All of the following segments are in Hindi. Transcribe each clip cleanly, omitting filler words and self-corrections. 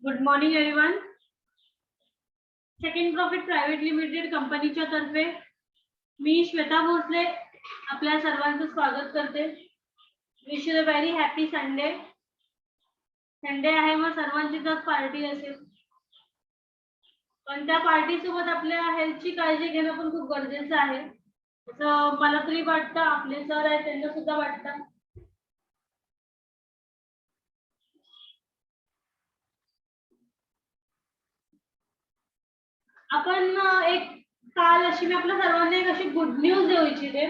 Good morning everyone. Second profit private limited कंपनीच्या तर्फे मी श्वेता भोसले आपल्या सर्वांचं स्वागत करते. Wish you a very happy Sunday. Sunday आहे मग सर्वांची तर पार्टी असेल, पण त्या पार्टी सोबत आपल्या हेल्थची काळजी घेणं पण खूप गरजेचं आहे असं मला तरी वाटतं. आपले सर आहेत त्यांना सुद्धा वाटतं. आपण एक काल अशी मी आपल्या सर्वांना एक अशी गुड न्यूज देऊ इच्छिते.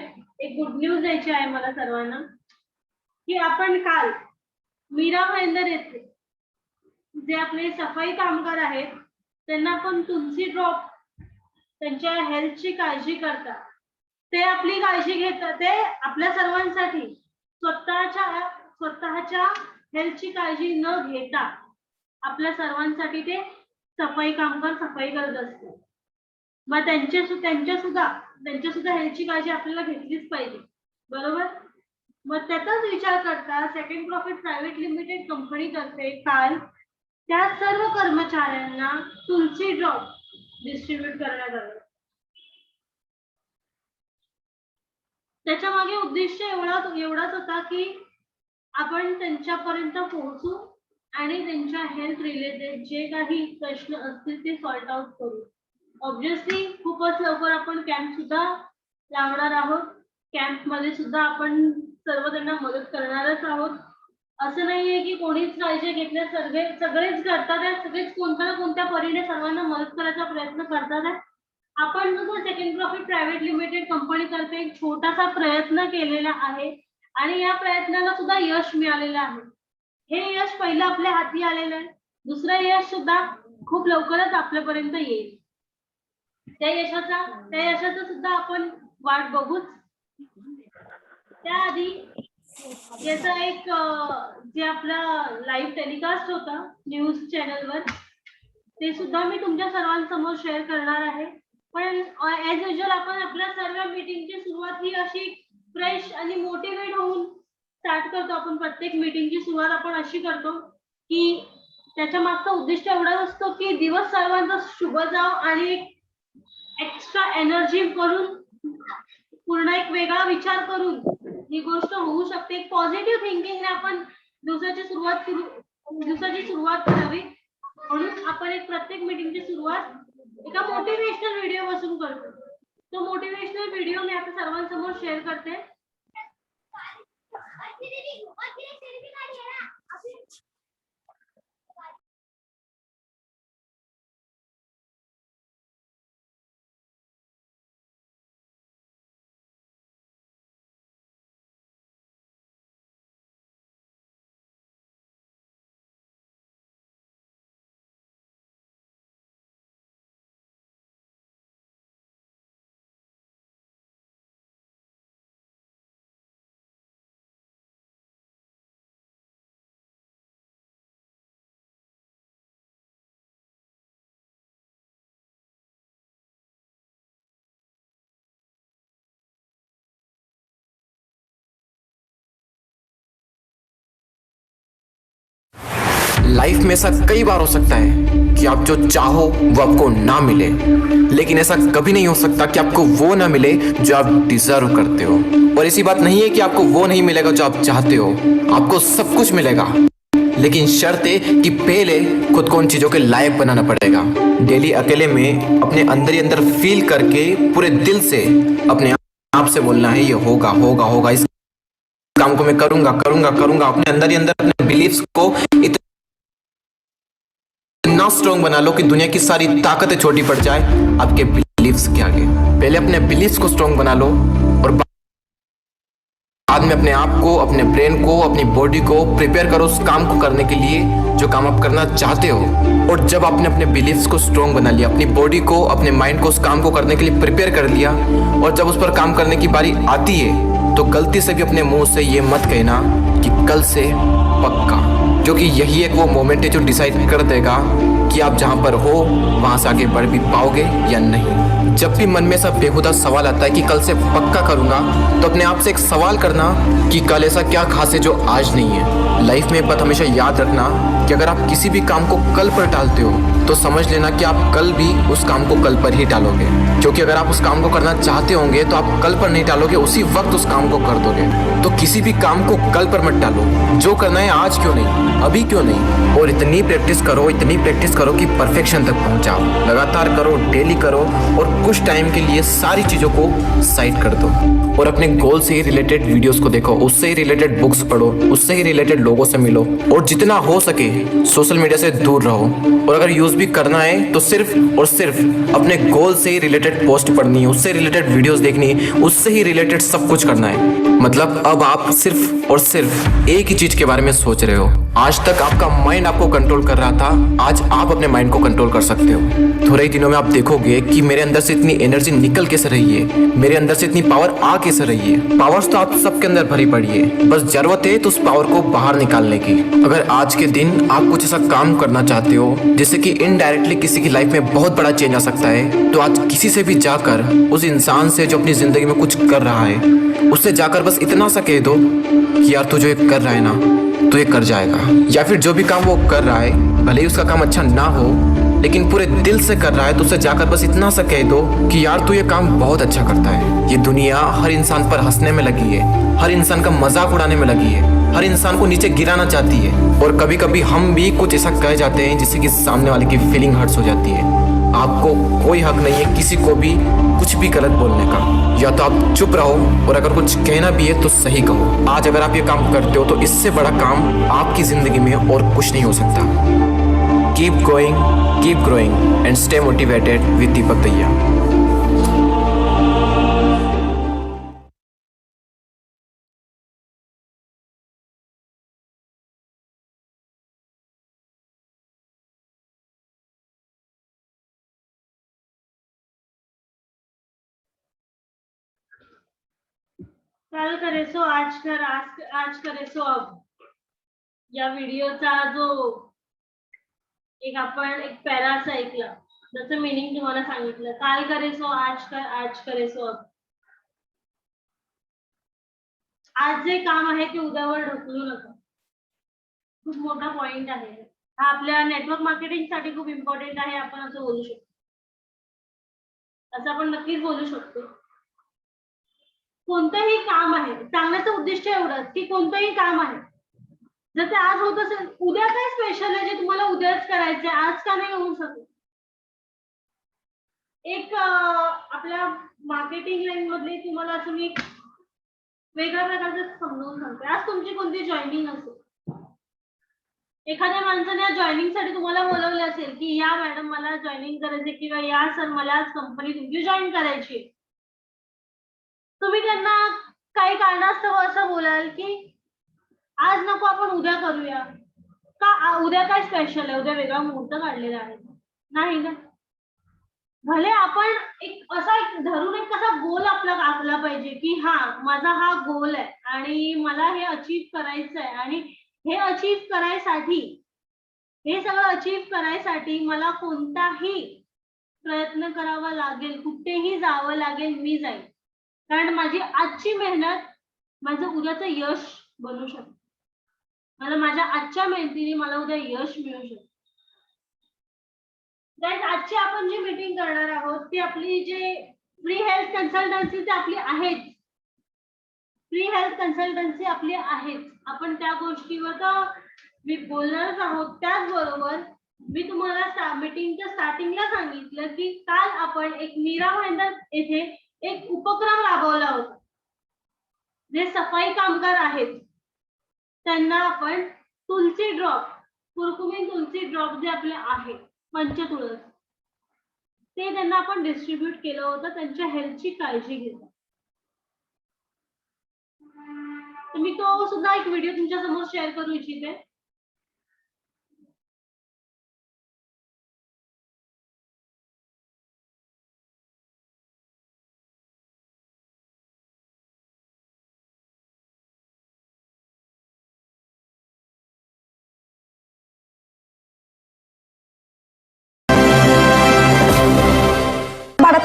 एक गुड न्यूज द्यायची आहे मला सर्वांना की आपण काल मीरा भाईंदर येथे जे आपले सफाई कामगार आहेत त्यांना पण तुलसी ड्रॉप त्यांच्या हेल्थची काळजी करतात. ते आपली काळजी घेतात. ते आपल्या सर्वांसाठी स्वतःच्या हेल्थची काळजी न घेता आपल्या सर्वांसाठी ते सफाई कामगार सफाई करत असतात. मग त्यांच्या सुद्धा हेल्थची काळजी आपल्याला घेतलीच पाहिजे, बरोबर. मग त्याचाच विचार करता second profit private limited company तर्फे काल त्या सर्व कर्मचाऱ्यांना तुलसी ड्रॉप डिस्ट्रीब्यूट करण्यात आलं. त्याच्या मागे उद्देश एवढाच होता की आपण त्यांच्यापर्यंत पोहोचू आणि त्यांच्या हेल्थ रिलेटेड जे काही प्रश्न असतील ते सॉर्ट आउट करू. ऑब्विसली खूपच लवकर आपण कॅम्प सुद्धा लावणार आहोत. कॅम्प मध्ये सुद्धा आपण सर्व त्यांना मदत करणारच आहोत. असं नाहीये की कोणीच काळजी घेतल्या सगळेच करतात. सगळेच कोणत्या ना कोणत्या परीने सर्वांना मदत करायचा प्रयत्न करतात. आपण सुद्धा second profit private limited company तर्फे एक छोटासा प्रयत्न केलेला आहे आणि या प्रयत्नाला सुद्धा यश मिळालेलं आहे. हे यश पहिलं आपल्या हाती आलेलं आहे. दुसरं यश सुद्धा खूप लवकरच आपल्यापर्यंत येईल. त्या यशाचा सुद्धा आपण वाट बघूच. त्याआधी याचा एक जे आपला लाईव्ह टेलिकास्ट होता न्यूज चॅनलवर ते सुद्धा मी तुमच्या सर्वांसमोर शेअर करणार आहे. पण ऍज युजल आपण आपल्या सर्व मीटिंगची सुरुवात ही अशी फ्रेश आणि मोटिवेट होऊन स्टार्ट करतो. आपण प्रत्येक मीटिंगची सुरुवात आपण अशी करतो की त्याच्या मागचा उद्दिष्ट एवढाच असतो की दिवस सर्वांचा शुभ जाव आणि एक्स्ट्रा एनर्जी करून पूर्ण एक वेगळा विचार करून ही गोष्ट होऊ शकते. एक पॉझिटिव्ह थिंकिंगने आपण दिवसाची सुरुवात करावी. म्हणून आपण एक प्रत्येक मीटिंगची सुरुवात एका मोटिवेशनल व्हिडिओ पासून करतो. तो मोटिवेशनल व्हिडिओ मी आता सर्वांसमोर शेअर करते. लाइफ में ऐसा कई बार हो सकता है कि आप जो चाहो वो आपको ना मिले, लेकिन ऐसा कभी नहीं हो सकता कि आपको वो ना मिले जो आप डिजर्व करते हो. और ऐसी बात नहीं है कि आपको वो नहीं मिलेगा जो आप चाहते हो. आपको सब कुछ मिलेगा, लेकिन शर्त है कि पहले खुद को उन चीज़ों के लायक बनाना पड़ेगा. डेली अकेले में अपने अंदर ही अंदर फील करके पूरे दिल से अपने आप से बोलना है ये होगा होगा होगा, इस काम को मैं करूंगा करूंगा करूंगा. अपने अंदर ही अंदर अपने बिलीफ्स को इतना स्ट्रॉन्ग बना लो कि दुनिया की सारी ताकतें छोटी पड़ जाए आपके बिलीफ्स के आगे. पहले अपने बिलीफ्स को स्ट्रॉन्ग बना लो और बाद में अपने आप को, अपने ब्रेन को, अपनी बॉडी को प्रिपेयर करो उस काम को करने के लिए जो काम आप करना चाहते हो. और जब आपने अपने बिलीफ्स को स्ट्रॉन्ग बना लिया, अपनी बॉडी को, अपने माइंड को उस काम को करने के लिए प्रिपेयर कर लिया, और जब उस पर काम करने की बारी आती है तो गलती से भी अपने मुंह से ये मत कहना कि कल से पक्का, क्योंकि यही एक वो मोमेंट है जो डिसाइड कर देगा कि आप जहाँ पर हो वहाँ से आगे बढ़ भी पाओगे या नहीं। जब भी मन में सब बेहुदा सवाल आता है कि कल से पक्का करूँगा, तो अपने आप से एक सवाल करना कि कल ऐसा क्या खास है जो आज नहीं है। लाइफ में एक बात हमेशा याद रखना कि अगर आप किसी भी काम को कल पर टालते हो तो समझ लेना कि आप कल भी उस काम को कल पर ही टालोगे, क्योंकि अगर आप उस काम को करना चाहते होंगे तो आप कल पर नहीं टालोगे, उसी वक्त उस काम को कर दोगे। तो किसी भी काम को कल पर मत टालो। जो करना है आज क्यों नहीं, अभी क्यों नहीं, और इतनी प्रैक्टिस करो कि परफेक्शन तक पहुंच जाओ। लगातार करो, डेली करो, और कुछ टाइम के लिए सारी चीज़ों को साइड कर दो और अपने गोल से ही रिलेटेड वीडियोस को देखो, उससे ही रिलेटेड बुक्स पढ़ो, उससे ही रिलेटेड लोगों से मिलो, और जितना हो सके सोशल मीडिया से दूर रहो। और अगर यूज़ भी करना है तो सिर्फ और सिर्फ अपने गोल से ही रिलेटेड पोस्ट पढ़नी है, उससे रिलेटेड वीडियोस देखनी है, उससे ही रिलेटेड सब कुछ करना है। मतलब अब आप सिर्फ और सिर्फ एक ही चीज के बारे में सोच रहे हो। आज तक आपका माइंड आपको कंट्रोल कर रहा था, आज आप अपने माइंड को कंट्रोल कर सकते हो। थोड़े ही दिनों में आप देखोगे कि मेरे अंदर से इतनी एनर्जी निकल कैसे रही है, मेरे अंदर से इतनी पावर आ कैसे रही है। पावर्स तो आप सबके अंदर भरी पड़ी है, बस जरूरत है तो उस पावर को बाहर निकालने की। अगर आज के दिन आप कुछ ऐसा काम करना चाहते हो जिससे कि इनडायरेक्टली किसी की लाइफ में बहुत बड़ा चेंज आ सकता है, तो आज किसी से भी जाकर, उस इंसान से जो अपनी जिंदगी में कुछ कर रहा है, उससे जाकर बस इतना सा कह दो कि यार तू जो ये कर रहा है ना, तो ये कर जाएगा। या फिर जो भी काम वो कर रहा है, भले ही उसका काम अच्छा ना हो, लेकिन पूरे दिल से कर रहा है, तो उससे जाकर बस इतना सा कह दो कि यार तू ये काम बहुत अच्छा करता है। ये दुनिया हर इंसान पर हंसने में लगी है, हर इंसान का मजाक उड़ाने में लगी है, हर इंसान को नीचे गिराना चाहती है, और कभी कभी हम भी कुछ ऐसा कह जाते हैं जिससे कि सामने वाले की फीलिंग हर्ट्स हो जाती है। आपको कोई हक नहीं है किसी को भी कुछ भी गलत बोलने का। या तो आप चुप रहो, और अगर कुछ कहना भी है तो सही कहो। आज अगर आप ये काम करते हो तो इससे बड़ा काम आपकी जिंदगी में और कुछ नहीं हो सकता। Keep going, keep growing and stay motivated with Deepak Dahiya. कल करे सो आज कर, आज करे सो अब, या व्हिडिओचा जो एक पॅरा असा ऐकला, त्याचं मिनिंग तुम्हाला सांगितलं. काल करे सो आज कर, आज करे सो अब. आज जे काम आहे ते उद्यावर ढकलू नका. खूप मोठा पॉइंट आहे हा, आपल्या नेटवर्क मार्केटिंग साठी खूप इम्पॉर्टंट आहे. आपण असं बोलू शकतो, असं आपण नक्कीच बोलू शकतो. कोणतंही काम आहे, सांगण्याचं उद्दिष्ट एवढंच की कोणतंही काम आहे, जर ते आज होत असेल, उद्या काय स्पेशल आहे जे तुम्हाला उद्याच करायचंय, आज का नाही होऊ शकत. एक आपल्या मार्केटिंग लाईन मधले तुम्हाला असं मी वेगळ्या प्रकारचं समजावून सांगते. आज तुमची कोणती जॉईनिंग असेल, एखाद्या माणसाने जॉईनिंग साठी तुम्हाला बोलवले असेल की या मॅडम मला जॉईनिंग करायचे, किंवा या सर मला आज कंपनी तुमची जॉईन करायची. तुम्ही त्यांना काही कारणास्तव असं बोलाल की आज नको, आपण उद्या करूया का, उद्या काय स्पेशल आहे, उद्या वेगळा मुहूर्त काढलेला आहे, नाही ना. भले आपण एक असा एक धरून एक कसा गोल आपला आखला पाहिजे की हा माझा हा गोल आहे आणि मला हे अचीव करायचं आहे, आणि हे अचीव करायसाठी, हे सगळं अचीव करायसाठी मला कोणताही प्रयत्न करावा लागेल, कुठेही जावं लागेल, मी जाईल. कारण माझी आजची मेहनत माझं उद्याचं यश बनू शकते. मला माझ्या आजच्या मेहनतीने मला उद्या यश मिळू शकते. गाइस, आजची आपण जी मीटिंग करणार आहोत ती आपली जे फ्री हेल्थ कन्सल्टन्सी ती आपली आहेच. फ्री हेल्थ कन्सल्टन्सी आपली आहेच. आपण त्या गोष्टीवर तर मी बोलणारच आहोत. त्याचबरोबर मी तुम्हाला मीटिंगच्या स्टार्टिंगला सांगितलं की काल आपण एक मीरा भाईंदर येथे एक उपक्रम राबवला होता. जे सफाई कामगार आहेत त्यांना आपण तुलसी ड्रॉप, कुरकुमीन तुलसी ड्रॉप जे आपले आहे पंचतुळस, ते त्यांना आपण डिस्ट्रीब्यूट केलं होतं त्यांच्या हेल्थची काळजी घेऊन. तर मी तो सुद्धा एक व्हिडिओ तुमच्या समोर शेअर करू इच्छिते.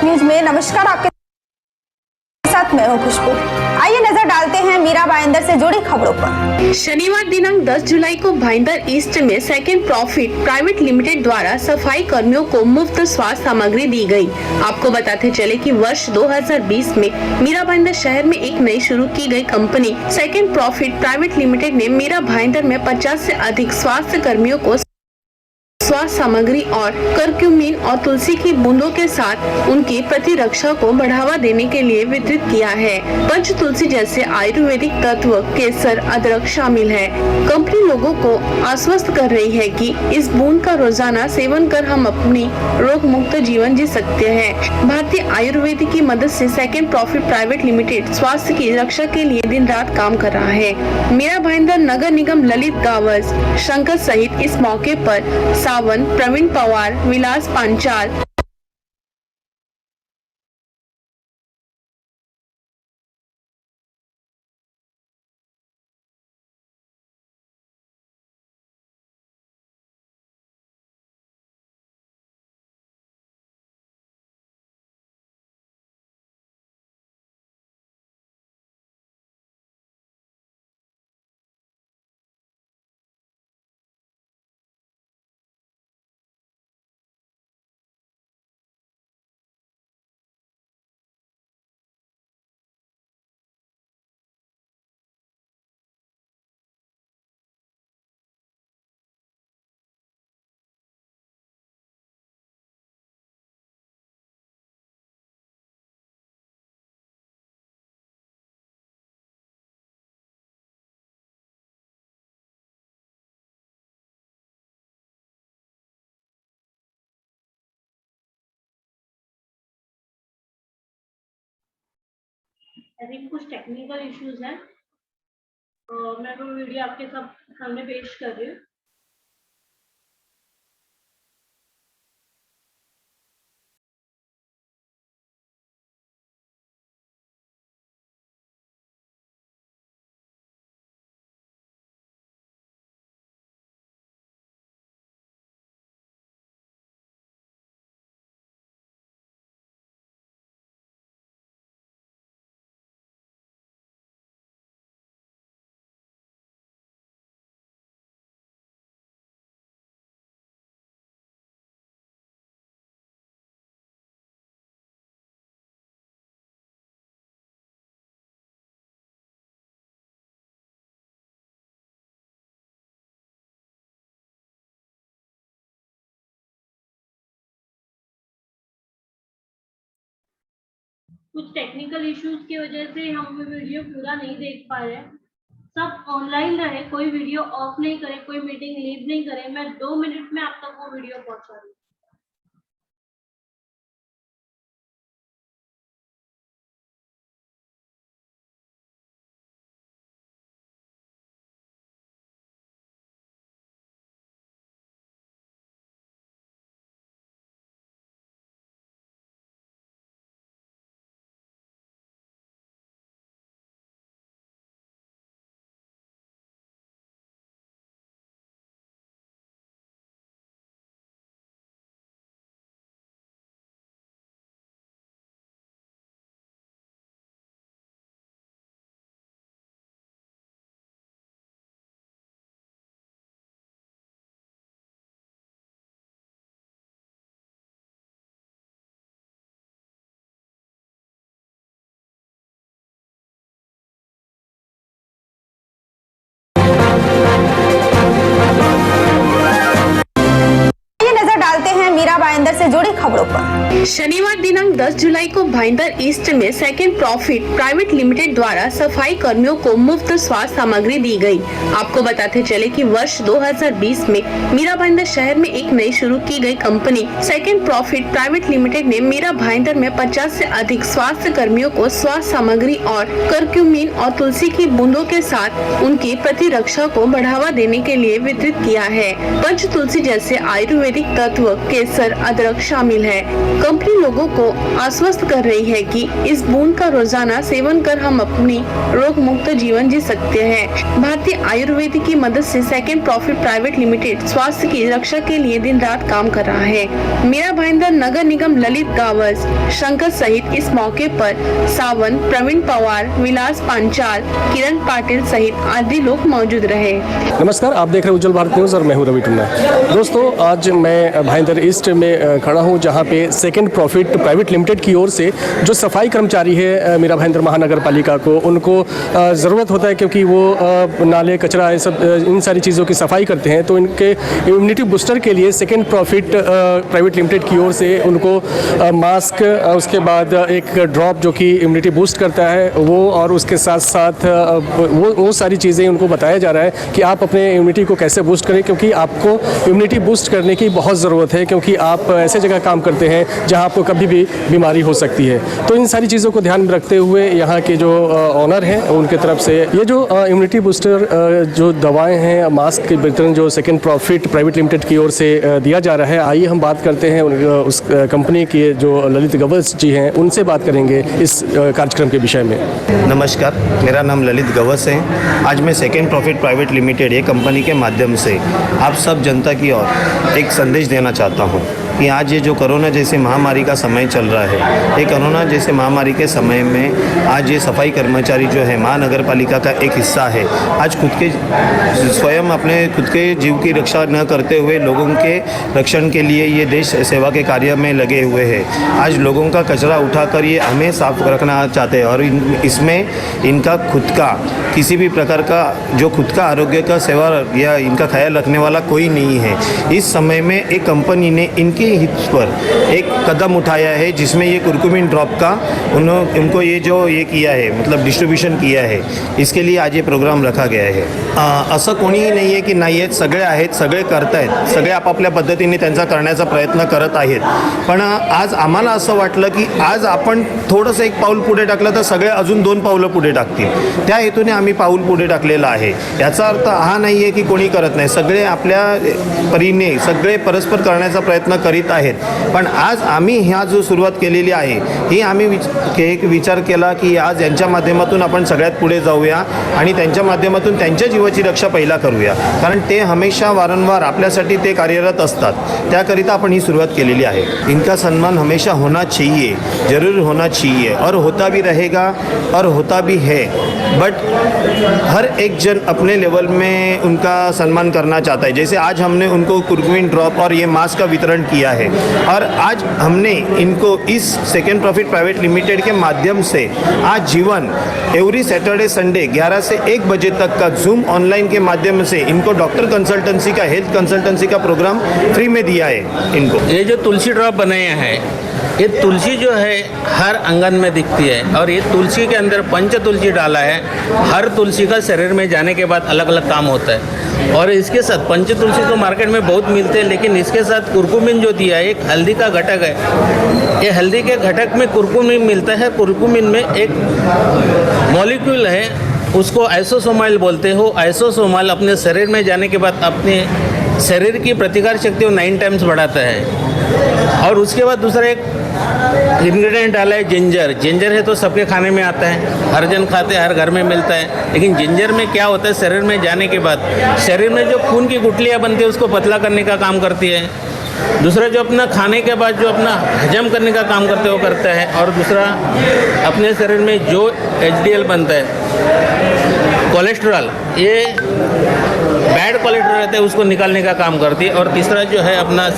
न्यूज में नमस्कार, आपके साथ मैं हूं खुशबू। आइए नजर डालते हैं मीरा भाईंदर से जुड़ी खबरों पर। शनिवार दिनांक 10 जुलाई को भाईंदर ईस्ट में सेकंड प्रॉफिट प्राइवेट लिमिटेड द्वारा सफाई कर्मियों को मुफ्त स्वास्थ्य सामग्री दी गई। आपको बताते चले कि वर्ष 2020 में मीरा भाईंदर शहर में एक नई शुरू की गई company second profit private limited ने मीरा भाईंदर में 50 से अधिक स्वास्थ्य कर्मियों को स्वास्थ्य सामग्री और करक्यूमिन और तुलसी की बूंदों के साथ उनकी प्रतिरक्षा को बढ़ावा देने के लिए वितरित किया है। पंच तुलसी जैसे आयुर्वेदिक तत्व, केसर, अदरक शामिल है। कंपनी लोगों को आश्वस्त कर रही है कि इस बूंद का रोजाना सेवन कर हम अपनी रोग मुक्त जीवन जी सकते हैं। भारतीय आयुर्वेद की मदद से सेकंड प्रॉफिट प्राइवेट लिमिटेड स्वास्थ्य की रक्षा के लिए दिन रात काम कर रहा है। मीरा भाईंदर नगर निगम ललित गावस शंकर सहित इस मौके पर सावन, प्रवीण पवार, विलास पांचाल, आई थिंक कुछ टेक्निकल इश्यूज हैं। मैं वो वीडियो आपके सामने पेश कर रही हूँ। कुछ टेक्निकल इश्यूज की वजह से हम वीडियो पूरा नहीं देख पा रहे। सब ऑनलाइन रहे, कोई वीडियो ऑफ नहीं करे, कोई मीटिंग लीव नहीं करे। मैं 2 मिनट में आप तक वो वीडियो पहुंचा रही हूँ। भाईंदर से जुड़ी खबरों पर। शनिवार दिनांक 10 जुलाई को भाईंदर ईस्ट में सेकंड प्रॉफिट प्राइवेट लिमिटेड द्वारा सफाई कर्मियों को मुफ्त स्वास्थ्य सामग्री दी गई। आपको बताते चले कि वर्ष 2020 में मीरा भाईंदर शहर में एक नई शुरू की गई company second profit private limited ने मीरा भाईंदर में 50 से अधिक स्वास्थ्य कर्मियों को स्वास्थ्य सामग्री और करक्यूमिन और तुलसी की बूंदों के साथ उनकी प्रतिरक्षा को बढ़ावा देने के लिए वितरित किया है। पंच तुलसी जैसे आयुर्वेदिक तत्व के केसर, अदरक शामिल है। कंपनी लोगों को आश्वस्त कर रही है कि इस बूंद का रोजाना सेवन कर हम अपनी रोग मुक्त जीवन जी सकते हैं। भारतीय आयुर्वेद की मदद से सेकंड प्रॉफिट प्राइवेट लिमिटेड स्वास्थ्य की रक्षा के लिए दिन रात काम कर रहा है। मीरा भाईंदर नगर निगम ललित गावस शंकर सहित इस मौके पर सावन, प्रवीण पवार, विलास पांचाल, किरण पाटिल सहित आदि लोग मौजूद रहे। नमस्कार, आप देख रहे हैं उज्जवल भारत न्यूज़ और मैं हूं रवि टुन्ना। दोस्तों, आज मैं भाईंदर ईस्ट में खड़ा हूं, जहां पे सेकंड प्रॉफिट प्राइवेट लिमिटेड की ओर से जो सफाई कर्मचारी है मीरा भाईंदर महानगर पालिका को, उनको ज़रूरत होता है क्योंकि वो नाले, कचरा, ये सब इन सारी चीज़ों की सफाई करते हैं। तो इनके इम्यूनिटी बूस्टर के लिए सेकंड प्रॉफिट प्राइवेट लिमिटेड की ओर से उनको मास्क, उसके बाद एक ड्रॉप जो कि इम्यूनिटी बूस्ट करता है वो, और उसके साथ साथ वो सारी चीज़ें उनको बताया जा रहा है कि आप अपने इम्यूनिटी को कैसे बूस्ट करें, क्योंकि आपको इम्यूनिटी बूस्ट करने की बहुत ज़रूरत है, क्योंकि आप ऐसे जगह काम करते हैं जहां आपको कभी भी बीमारी हो सकती है। तो इन सारी चीज़ों को ध्यान में रखते हुए यहाँ के जो ऑनर हैं उनके तरफ से ये जो इम्यूनिटी बूस्टर जो दवाएँ हैं, मास्क के वितरण जो सेकेंड प्रॉफिट प्राइवेट लिमिटेड की ओर से दिया जा रहा है। आइए हम बात करते हैं उस कंपनी के जो ललित गवस जी हैं, उनसे बात करेंगे इस कार्यक्रम के विषय में। नमस्कार, मेरा नाम ललित गवस है। आज मैं सेकेंड प्रॉफिट प्राइवेट लिमिटेड ये कंपनी के माध्यम से आप सब जनता की ओर एक संदेश देना चाहता हूँ कि आज ये जो कोरोना जैसी महामारी का समय चल रहा है, ये कोरोना जैसे महामारी के समय में आज ये सफाई कर्मचारी जो है महानगर पालिका का एक हिस्सा है। आज खुद के स्वयं अपने खुद के जीव की रक्षा न करते हुए लोगों के रक्षण के लिए ये देश सेवा के कार्य में लगे हुए हैं। आज लोगों का कचरा उठाकर ये हमें साफ रखना चाहते हैं, और इसमें इनका खुद का किसी भी प्रकार का जो खुद का आरोग्य का सेवा या इनका ख्याल रखने वाला कोई नहीं है। इस समय में एक कंपनी ने इनके हित पर एक कदम उठाया है, जिसमें ये कुरकुमिन ड्रॉप का उनको ये जो ये किया है, मतलब डिस्ट्रीब्यूशन किया है। इसके लिए आज ये प्रोग्राम रखा गया है। असं कोणीही नाही आहे की नाही आहेत, सगळे आहेत, सगळे करत आहेत, सगळे आपापल्या पद्धतीने त्यांचा करण्याचा प्रयत्न करत आहेत। पण आज आम्हाला असं वाटलं की आज आपण थोडंसं एक पाऊल पुढे टाकलं तर सगळे अजून 2 पावलं पुढे टाकतील। त्या हेतूने आम्ही पाऊल पुढे टाकलेलं आहे। याचा अर्थ हा नाही आहे की कोणी करत नाही, सगळे आपल्या परीने सगळे परस्पर करण्याचा प्रयत्न करीत आहेत। पण आज आम्ही ह्या जो सुरुवात केलेली आहे ही आम्ही एक विचार केला की आज यांच्या माध्यमातून आपण सगळ्यात पुढे जाऊया आणि त्यांच्या माध्यमातून त्यांच्या जीवाची रक्षा पहिला करूया, कारण ते हमेशा वारंवार आपल्यासाठी ते कार्यरत असतात। त्याकरिता आपण ही सुरुवात केलेली आहे। इनका सम्मान हमेशा होना चाहिए, ज़रूर होना चाहिए, और होता भी रहेगा और होता भी है। बट हर एक जन अपने लेवल में उनका सम्मान करना चाहता है। जैसे आज हमने उनको कुरकुमिन ड्रॉप और ये मास्क का वितरण किया है, और आज हमने इनको इस सेकेंड प्रॉफिट प्राइवेट लिमिटेड के माध्यम से आज जीवन एवरी सैटरडे संडे 11 से 1 बजे तक का जूम ऑनलाइन के माध्यम से इनको डॉक्टर कंसल्टेंसी का, हेल्थ कंसल्टेंसी का प्रोग्राम फ्री में दिया है इनको। ये जो तुलसी ड्रॉप बनाया है, ये तुलसी जो है हर आंगन में दिखती है, और ये तुलसी के अंदर पंच तुलसी डाला है। हर तुलसी का शरीर में जाने के बाद अलग अलग काम होता है, और इसके साथ पंच तुलसी तो मार्केट में बहुत मिलते हैं, लेकिन इसके साथ कुरकुमिन जो दिया है, एक हल्दी का घटक है। ये हल्दी के घटक में कुरकुमिन मिलता है। कुरकुमिन में एक मॉलिक्यूल है, उसको आइसोसोमाइल बोलते हो। आइसोसोमाइल अपने शरीर में जाने के बाद अपने शरीर की प्रतिकार शक्ति को 9 टाइम्स बढ़ाता है। और उसके बाद दूसरा एक इंग्रेडिएंट डाला है जिंजर। जिंजर है तो सबके खाने में आता है, हर जन खाते हैं, हर घर में मिलता है। लेकिन जिंजर में क्या होता है, शरीर में जाने के बाद शरीर में जो खून की गुठलियाँ बनती है उसको पतला करने का काम करती है। दूसरा जो अपना खाने के बाद जो अपना हजम करने का काम करते वो करता है। और दूसरा अपने शरीर में जो HDL बनता है, कोलेस्ट्रॉल, ये बैड कोलेस्ट्रॉल रहता है, उसको निकालने का काम करती है। और तीसरा जो है अपना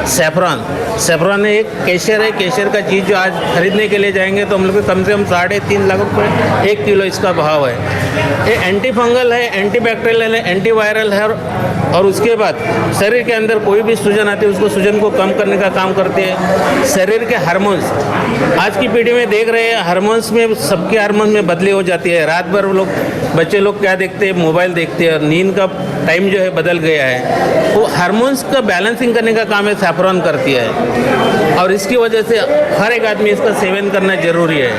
सैफरॉन। सैफरॉन एक केशर है, केशर का चीज़ जो आज खरीदने के लिए जाएंगे तो हम लोग को कम से कम 3.5 लाख रुपये 1 किलो इसका भाव है। ये एंटी फंगल है, एंटी बैक्टीरियल है, एंटी वायरल है। और उसके बाद शरीर के अंदर कोई भी सूजन आती है उसको सूजन को कम करने का काम करते हैं। शरीर के हार्मोन्स आज की पीढ़ी में देख रहे हैं, हार्मोन्स में सबके हार्मोन में बदली हो जाती है। रात भर लोग बच्चे लोग क्या देखते हैं, मोबाइल देखते हैं, और नींद का टाइम जो है बदल गया है। वो हार्मोन्स का बैलेंसिंग करने का काम है सैफरॉन करती है, और इसकी वजह से हर एक आदमी इसका सेवन करना जरूरी है,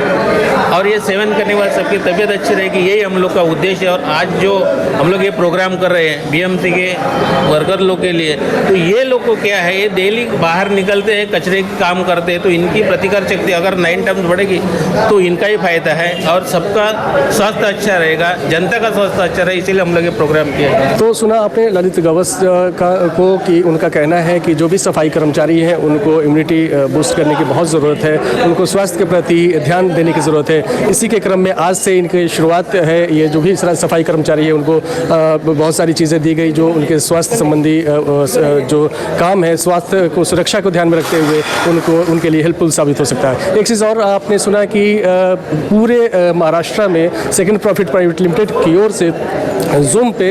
और ये सेवन करने के बाद सबकी तबीयत अच्छी रहेगी। यही हम लोग का उद्देश्य है। और आज जो हम लोग ये प्रोग्राम कर रहे हैं बीएमसी के वर्कर लोग के लिए, तो ये लोग को क्या है, ये डेली बाहर निकलते हैं, कचरे के काम करते हैं, तो इनकी प्रतिकार शक्ति अगर 9 टाइम्स बढ़ेगी तो इनका ही फायदा है, और सबका स्वास्थ्य अच्छा रहेगा, जनता का स्वास्थ्य अच्छा रहेगा। इसीलिए हम लोग ये प्रोग्राम किया है। तो सुना आपने ललित गवस को कि उनका कहना है कि जो भी सफाई कर्मचारी हैं उनको इम्यूनिटी बूस्ट करने की बहुत ज़रूरत है, उनको स्वास्थ्य के प्रति ध्यान देने की ज़रूरत है। इसी के क्रम में आज से इनकी शुरुआत है। ये जो भी सफाई कर्मचारी है उनको बहुत सारी चीज़ें दी गई जो उनके स्वास्थ्य संबंधी जो काम है, स्वास्थ्य को सुरक्षा को ध्यान में रखते हुए उनको उनके लिए हेल्पफुल साबित हो सकता है। एक चीज़ और आपने सुना कि पूरे महाराष्ट्र में सेकंड प्रॉफिट प्राइवेट लिमिटेड की ओर से जूम पे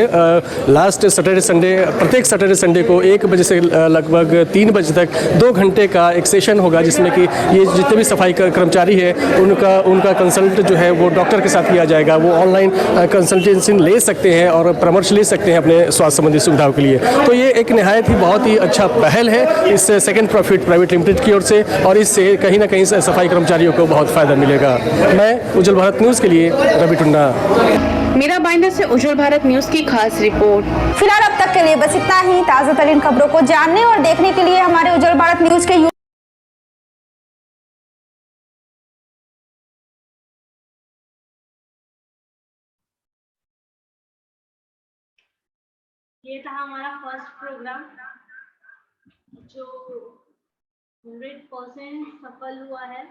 लास्ट सैटरडे संडे, प्रत्येक सैटरडे संडे को 1 बजे से लगभग 3 बजे तक 2 घंटे का एक सेशन होगा, जिसमें कि ये जितने भी सफाई कर्मचारी है उनका कंसल्ट जो है वो डॉक्टर के साथ किया जाएगा। वो ऑनलाइन कंसल्टेंसी ले सकते हैं और परामर्श ले सकते हैं अपने स्वास्थ्य संबंधी सुविधाओं के लिए। तो ये एक नहायत ही बहुत ही अच्छा पहल है इस सेकंड प्रॉफिट प्राइवेट लिमिटेड की ओर से, और इससे कहीं ना कहीं सफाई कर्मचारियों को बहुत फायदा मिलेगा। मैं उज्जवल भारत न्यूज़ के लिए रवि टुन्ना। मीरा भाईंदर से उज्जवल भारत न्यूज की खास रिपोर्ट। फिलहाल अब तक के लिए बस इतना ही। ताज़ा तरीन खबरों को जानने और देखने के लिए हमारे उज्जवल भारत न्यूज के ये था हमारा फर्स्ट प्रोग्राम जो 100% सफल हुआ है।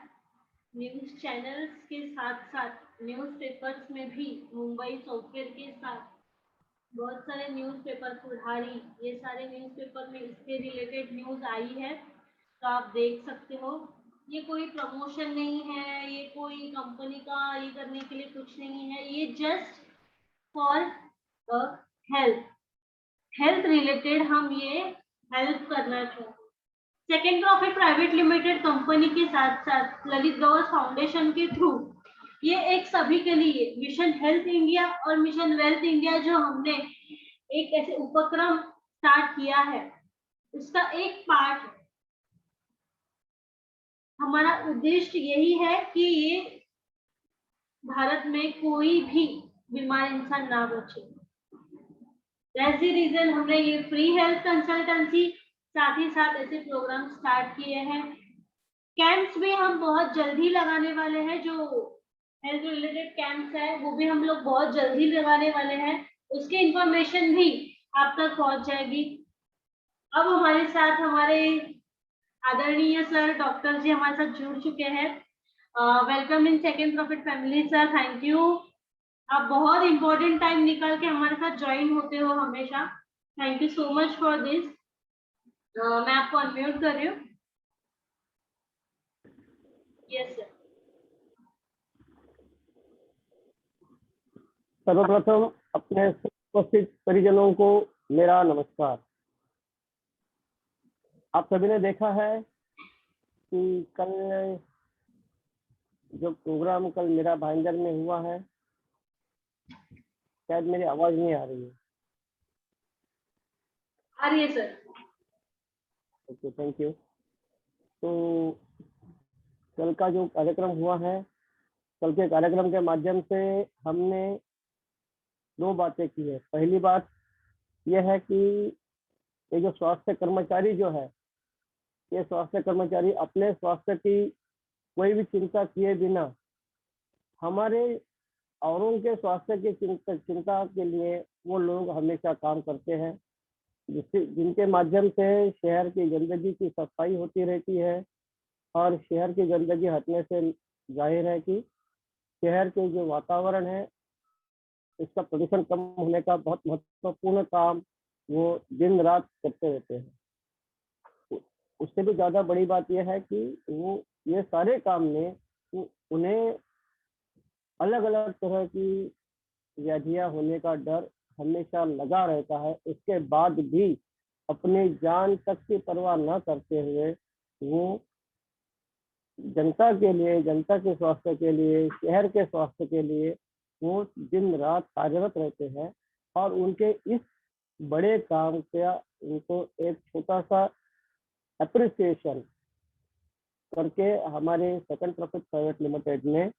न्यूज़ चैनल्स के साथ साथ न्यूज़पेपर्स में भी मुंबई सॉफ्टवेयर के साथ बहुत सारे न्यूज़पेपर, कुल्हाड़ी, ये सारे न्यूज़पेपर में इसके रिलेटेड न्यूज़ आई है, तो आप देख सकते हो। ये कोई प्रमोशन नहीं है, ये कोई कंपनी का ये करने के लिए कुछ नहीं है, ये जस्ट फॉर हेल्थ रिलेटेड हम ये हेल्प करना चाहते हैं। Second profit private limited company के साथ साथ ललित गवस फाउंडेशन के थ्रू ये एक सभी के लिए मिशन हेल्थ इंडिया और मिशन वेल्थ इंडिया जो हमने एक ऐसे उपक्रम स्टार्ट किया है, उसका एक पार्ट है। हमारा उद्देश्य यही है कि ये भारत में कोई भी बीमार इंसान ना बचे। दैट्स द रीजन हमने ये फ्री हेल्थ कंसल्टेंसी, साथ ही साथ ऐसे प्रोग्राम स्टार्ट किए हैं। कैंप्स भी हम बहुत जल्दी लगाने वाले हैं, जो हेल्थ रिलेटेड कैंप्स है वो भी हम लोग बहुत जल्दी लगाने वाले हैं। उसकी इंफॉर्मेशन भी आप तक पहुंच जाएगी। अब हमारे साथ हमारे आदरणीय सर डॉक्टर जी हमारे साथ जुड़ चुके हैं। Welcome in second profit family sir, thank you. आप बहुत इंपॉर्टेंट टाइम निकाल के हमारे साथ ज्वाइन होते हो हमेशा। Thank you so much for this. मैं आपको अनम्यूट कर रही हूँ। Yes sir. सर्वप्रथम अपने उपस्थित परिजनों को मेरा नमस्कार। आप सभी ने देखा है कि कल जो प्रोग्राम कल मेरा भाईंदर में हुआ है, शायद मेरी आवाज नहीं आ रही है। आ रही है सर। Okay, thank you. तो कल का जो कार्यक्रम हुआ है, कल के कार्यक्रम के माध्यम से हमने 2 बातें की है। पहली बात यह है कि ये जो स्वास्थ्य कर्मचारी जो है, ये स्वास्थ्य कर्मचारी अपने स्वास्थ्य की कोई भी चिंता किए बिना हमारे औरों के स्वास्थ्य की चिंता के लिए वो लोग हमेशा काम करते हैं, जिनके माध्यम से शहर की गंदगी की सफाई होती रहती है। और शहर की गंदगी हटने से जाहिर है कि शहर के जो वातावरण है इसका प्रदूषण कम होने का बहुत महत्वपूर्ण काम वो दिन रात करते रहते हैं। उससे भी ज़्यादा बड़ी बात यह है कि वो ये सारे काम में उन्हें अलग अलग तरह की व्याधियां होने का डर हमेशा लगा रहता है। इसके बाद भी अपनी जान तक की परवाह न करते हुए वो जनता के लिए, जनता के स्वास्थ्य के लिए, शहर के स्वास्थ्य के लिए वो दिन रात कार्यरत रहते हैं और उनके इस बड़े काम का उनको एक छोटा सा अप्रिसिएशन करके हमारे सेकंड प्रॉफिट प्राइवेट लिमिटेड ने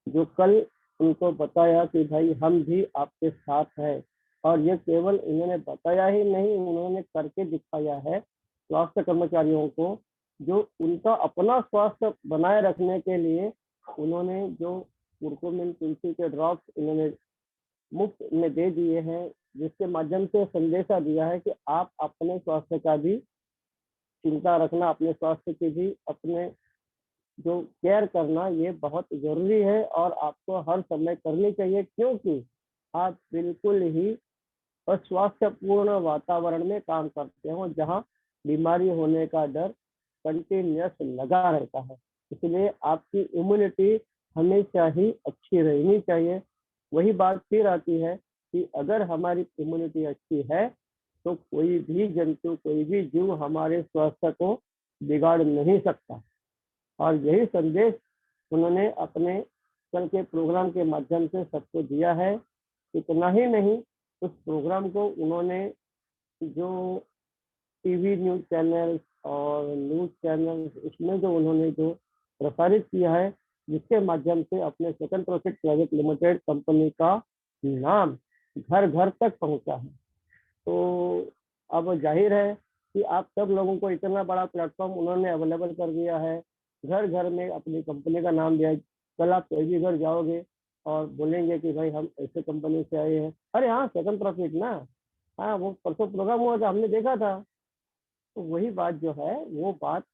जो कल उनको बताया कि भाई हम भी आपके साथ हैं, और ये केवल इन्होंने बताया ही नहीं, उन्होंने करके दिखाया है स्वास्थ्य कर्मचारियों को, जो उनका अपना स्वास्थ्य बनाए रखने के लिए उन्होंने जो कुरकुमिन तुलसी के ड्रॉप्स इन्होंने मुफ्त में दे दिए हैं, जिसके माध्यम से संदेशा दिया है कि आप अपने स्वास्थ्य का भी चिंता रखना, अपने स्वास्थ्य की भी अपने जो केयर करना ये बहुत जरूरी है और आपको हर समय करनी चाहिए, क्योंकि आप बिल्कुल ही अस्वास्थ्यपूर्ण वातावरण में काम करते हो जहां बीमारी होने का डर कंटिन्यूस लगा रहता है। इसलिए आपकी इम्यूनिटी हमेशा ही अच्छी रहनी चाहिए। वही बात फिर आती है कि अगर हमारी इम्यूनिटी अच्छी है तो कोई भी जंतु, कोई भी जीव हमारे स्वास्थ्य को बिगाड़ नहीं सकता। और यही संदेश उन्होंने अपने कल के प्रोग्राम के माध्यम से सबको दिया है। इतना ही नहीं, उस प्रोग्राम को उन्होंने जो टीवी न्यूज चैनल और न्यूज चैनल इसमें जो उन्होंने जो प्रसारित किया है, जिसके माध्यम से अपने second profit private limited company का नाम घर घर तक पहुंचा है। तो अब जाहिर है कि आप सब लोगों को इतना बड़ा प्लेटफॉर्म उन्होंने अवेलेबल कर दिया है, घर घर में अपनी कंपनी का नाम दिया है। कल आप कोई भी घर जाओगे और बोलेंगे कि भाई हम ऐसे कंपनी से आए हैं, अरे हाँ सेकंड प्रॉफिट ना, हाँ वो परसों प्रोग्राम हुआ था हमने देखा था। तो वही बात जो है वो बात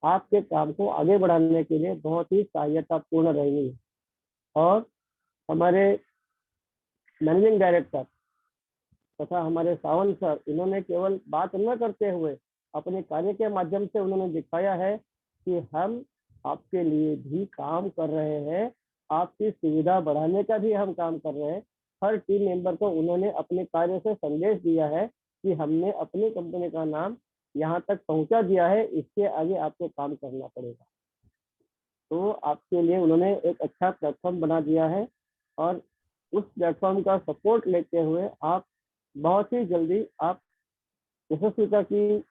आपके काम को आगे बढ़ाने के लिए बहुत ही सहायतापूर्ण रहेगी। और हमारे मैनेजिंग डायरेक्टर तथा हमारे सावंत सर, इन्होंने केवल बात न करते हुए अपने कार्य के माध्यम से उन्होंने दिखाया है कि हम आपके लिए भी काम कर रहे हैं, आपकी सुविधा बढ़ाने का भी हम काम कर रहे हैं। हर टीम मेंबर को उन्होंने अपने कार्य से संदेश दिया है कि हमने अपनी कंपनी का नाम यहाँ तक पहुँचा दिया है, इसके आगे आपको काम करना पड़ेगा। तो आपके लिए उन्होंने एक अच्छा प्लेटफॉर्म बना दिया है और उस प्लेटफॉर्म का सपोर्ट लेते हुए आप बहुत ही जल्दी आप यशस्विता की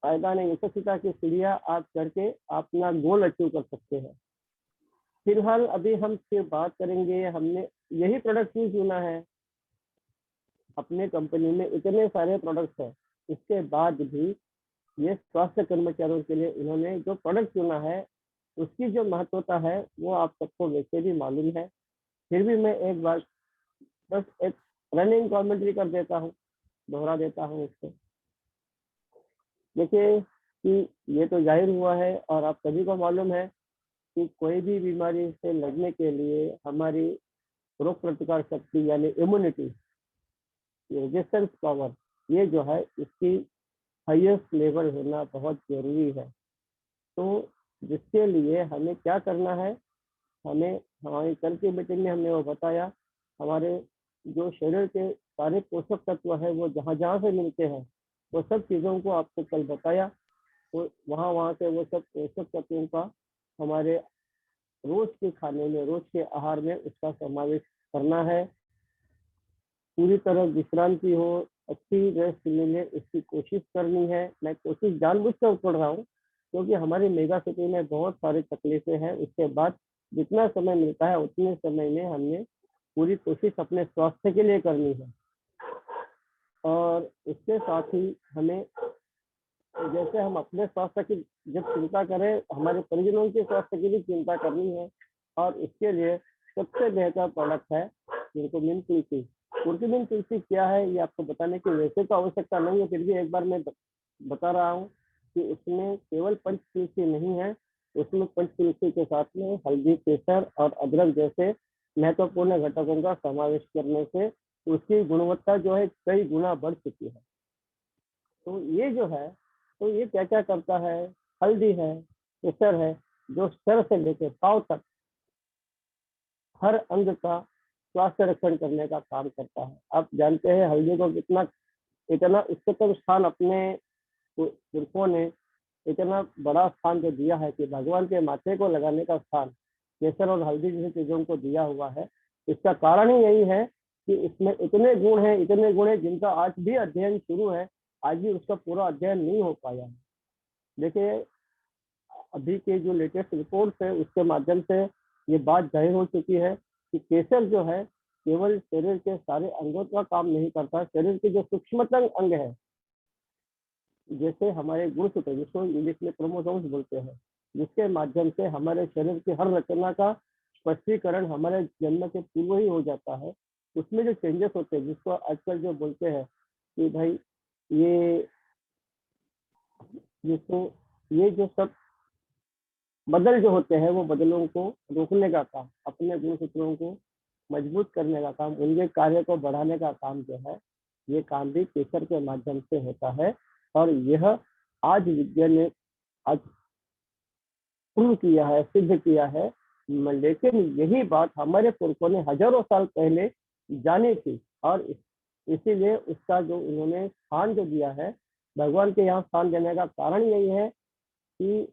यशस्विता की सीढ़ियाँ आप करके अपना गोल अचीव कर सकते हैं। फिलहाल अभी हम सिर्फ बात करेंगे, हमने यही प्रोडक्ट क्यों चुना है। अपने कंपनी में इतने सारे प्रोडक्ट्स हैं, इसके बाद भी ये स्वास्थ्य कर्मचारियों के लिए इन्होंने जो प्रोडक्ट चुना है उसकी जो महत्वता है वो आप सबको वैसे भी मालूम है। फिर भी मैं एक बार बस एक रनिंग कमेंट्री कर देता हूँ, दोहरा देता हूँ उसको। देखिए कि ये तो जाहिर हुआ है और आप सभी को मालूम है कि कोई भी बीमारी से लड़ने के लिए हमारी रोग प्रतिकार शक्ति यानी इम्यूनिटी, रेजिस्टेंस पावर, ये जो है इसकी हाईएस्ट लेवल होना बहुत जरूरी है। तो जिसके लिए हमें क्या करना है, हमें हमारी कल की मीटिंग में हमने वो बताया, हमारे जो शरीर के सारे पोषक तत्व है वो जहाँ जहाँ से मिलते हैं वो सब चीज़ों को आपको कल बताया। तो वहाँ से वो सब पोषक तत्वों का हमारे रोज के खाने में, रोज के आहार में उसका समावेश करना है। पूरी तरह विश्रांति हो, अच्छी रेस्ट मिले, इसकी कोशिश करनी है। मैं कोशिश जानबूझकर कर रहा हूँ क्योंकि हमारी मेगा सिटी में बहुत सारी तकलीफें हैं। उसके बाद जितना समय मिलता है उतने समय में हमने पूरी कोशिश अपने स्वास्थ्य के लिए करनी है। और इसके साथ ही हमें जैसे हम अपने स्वास्थ्य की जब चिंता करें, हमारे परिजनों के स्वास्थ्य की भी चिंता करनी है। और इसके लिए सबसे बेहतर प्रोडक्ट है कुरकुमिन तुलसी। कुरकुमिन तुलसी क्या है ये आपको बताने की वैसे तो आवश्यकता नहीं है, फिर भी एक बार मैं बता रहा हूँ कि इसमें केवल पंच तुलसी नहीं है, उसमें पंच तुलसी के साथ में हल्दी, केसर और अदरक जैसे महत्वपूर्ण घटकों का समावेश करने से उसकी गुणवत्ता जो है कई गुना बढ़ चुकी है। तो ये जो है, तो ये क्या क्या करता है, हल्दी है, केसर है, जो सर से लेकर पांव तक हर अंग का स्वास्थ्य रक्षण करने का काम करता है। आप जानते हैं हल्दी को कितना इतना उच्चतम स्थान अपने पुरखों ने इतना बड़ा स्थान जो दिया है कि भगवान के माथे को लगाने का स्थान केसर और हल्दी जैसी चीजों को दिया हुआ है। इसका कारण ही यही है कि इसमें इतने गुण हैं जिनका आज भी अध्ययन शुरू है, आज भी उसका पूरा अध्ययन नहीं हो पाया है। देखिए, अभी के जो लेटेस्ट रिपोर्ट्स है उसके माध्यम से ये बात जाहिर हो चुकी है कि केसर जो है केवल शरीर के सारे अंगों का काम नहीं करता, शरीर के जो सूक्ष्मतम अंग है, जैसे हमारे गुणसूत्र जिसको इंग्लिश में क्रोमोसोम्स बोलते हैं, जिसके माध्यम से हमारे शरीर की हर रचना का स्पष्टीकरण हमारे जन्म के पूर्व ही हो जाता है। उसमें जो चेंजेस होते हैं, जिसको आजकल जो बोलते हैं कि भाई ये जो सब बदल जो होते हैं, वो बदलों को रोकने का काम, अपने गुणसूत्रों को मजबूत करने का काम, उनके कार्य को बढ़ाने का काम जो है, ये काम भी केसर के माध्यम से होता है। और यह आज विज्ञान ने आज प्रूव किया है, सिद्ध किया है। लेकिन यही बात हमारे पुरखों ने हजारों साल पहले जानी थी, और इसीलिए उसका जो उन्होंने स्थान जो दिया है, भगवान के यहाँ स्थान देने का कारण यही है कि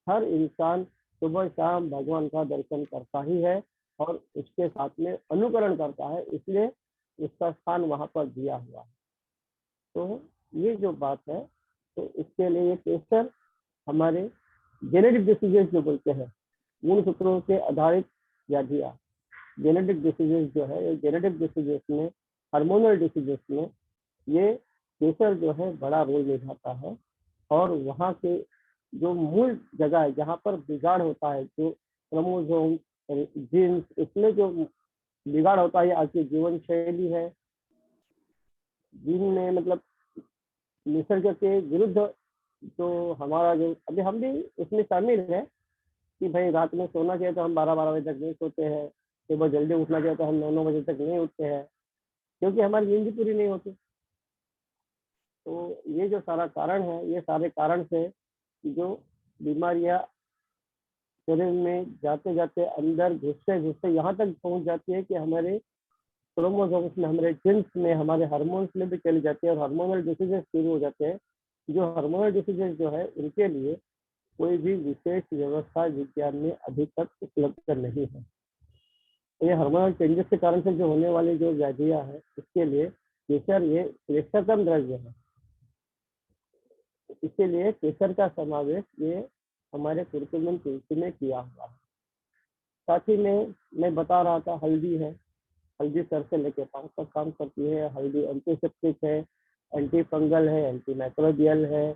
हर इंसान सुबह शाम भगवान का दर्शन करता ही है और उसके साथ में अनुकरण करता है, इसलिए उसका स्थान वहां पर दिया हुआ है। तो ये जो बात है, तो इसके लिए केसर हमारे जेनेटिक डिसीजेस जो बोलते हैं, गुणसूत्रों के आधारित व्याधियां, जेनेटिक डिसीजेस जो है, जेनेटिक डिसीजेस में, हार्मोनल डिसीजेस में ये केसर जो है बड़ा रोल निभाता है। और वहाँ के जो मूल जगह है जहाँ पर बिगाड़ होता है, जो क्रोमोसोम, जीन्स, इसमें जो बिगाड़ होता है, आज की जीवन शैली है, जिनमें मतलब निसर्ग के विरुद्ध जो हमारा जो, अभी हम भी इसमें शामिल है कि भाई रात में सोना चाहिए तो हम 12-12 बजे तक नहीं सोते हैं, सुबह जल्दी उठना चाहिए तो हम 9-9 बजे तक नहीं उठते हैं, क्योंकि हमारी नींद पूरी नहीं होती। तो ये जो सारा कारण है, ये सारे कारण से जो बीमारियां शरीर में जाते जाते अंदर घुसते घुसते यहाँ तक पहुंच जाती है कि हमारे क्रोमोसोम्स में, हमारे जीन्स में, हमारे हार्मोन्स में भी चली जाती है और हार्मोनल डिसीजेस शुरू हो जाते हैं। जो हार्मोनल डिसीजेस जो है, उनके लिए कोई भी विशेष व्यवस्था विज्ञान में अभी तक उपलब्ध नहीं है। तो ये हार्मोनल चेंजेस के कारण से जो होने वाली जो व्याधियां हैं, इसके लिए केसर ये श्रेष्ठतम द्रव्य है। इसीलिए केसर का समावेश ये हमारे कुरकुमन तुलसी में किया हुआ है। साथ ही में मैं बता रहा था, हल्दी है, हल्दी सर से लेकर पांव तक काम करती है। हल्दी एंटीसेप्टिक है, एंटी फंगल है, एंटी माइक्रोबियल है।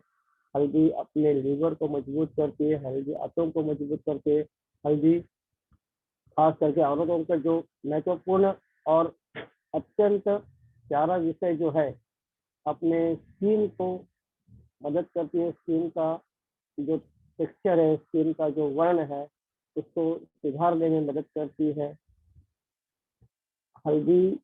हल्दी अपने लीवर को मजबूत करती है, हल्दी आंतों को मजबूत करती है। हल्दी खास करके औरतों का जो महत्वपूर्ण और अत्यंत प्यारा विषय जो है, अपने स्किन को मदद करती है। स्किन का जो टेक्सचर है, स्किन का जो वर्ण है, उसको सुधारने में मदद करती है। हल्दी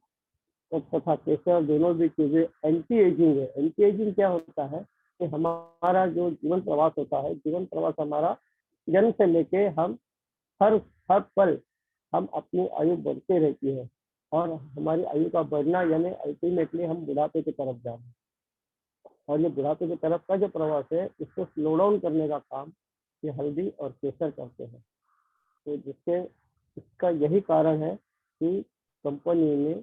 तथा केसर दोनों भी चीजें एंटी एजिंग है। एंटी एजिंग क्या होता है कि हमारा जो जीवन प्रवास होता है, जीवन प्रवास हमारा जन्म से लेके हम हर पल हम अपनी आयु बढ़ती रहती है, और हमारी आयु का बढ़ना यानी अल्टीमेटली हम बुढ़ापे की तरफ जा रहे हैं। और ये बुढ़ापे की तरफ का जो प्रवास है, इसको स्लो डाउन करने का काम ये हल्दी और केसर करते हैं। तो जिससे इसका यही कारण है कि कंपनी ने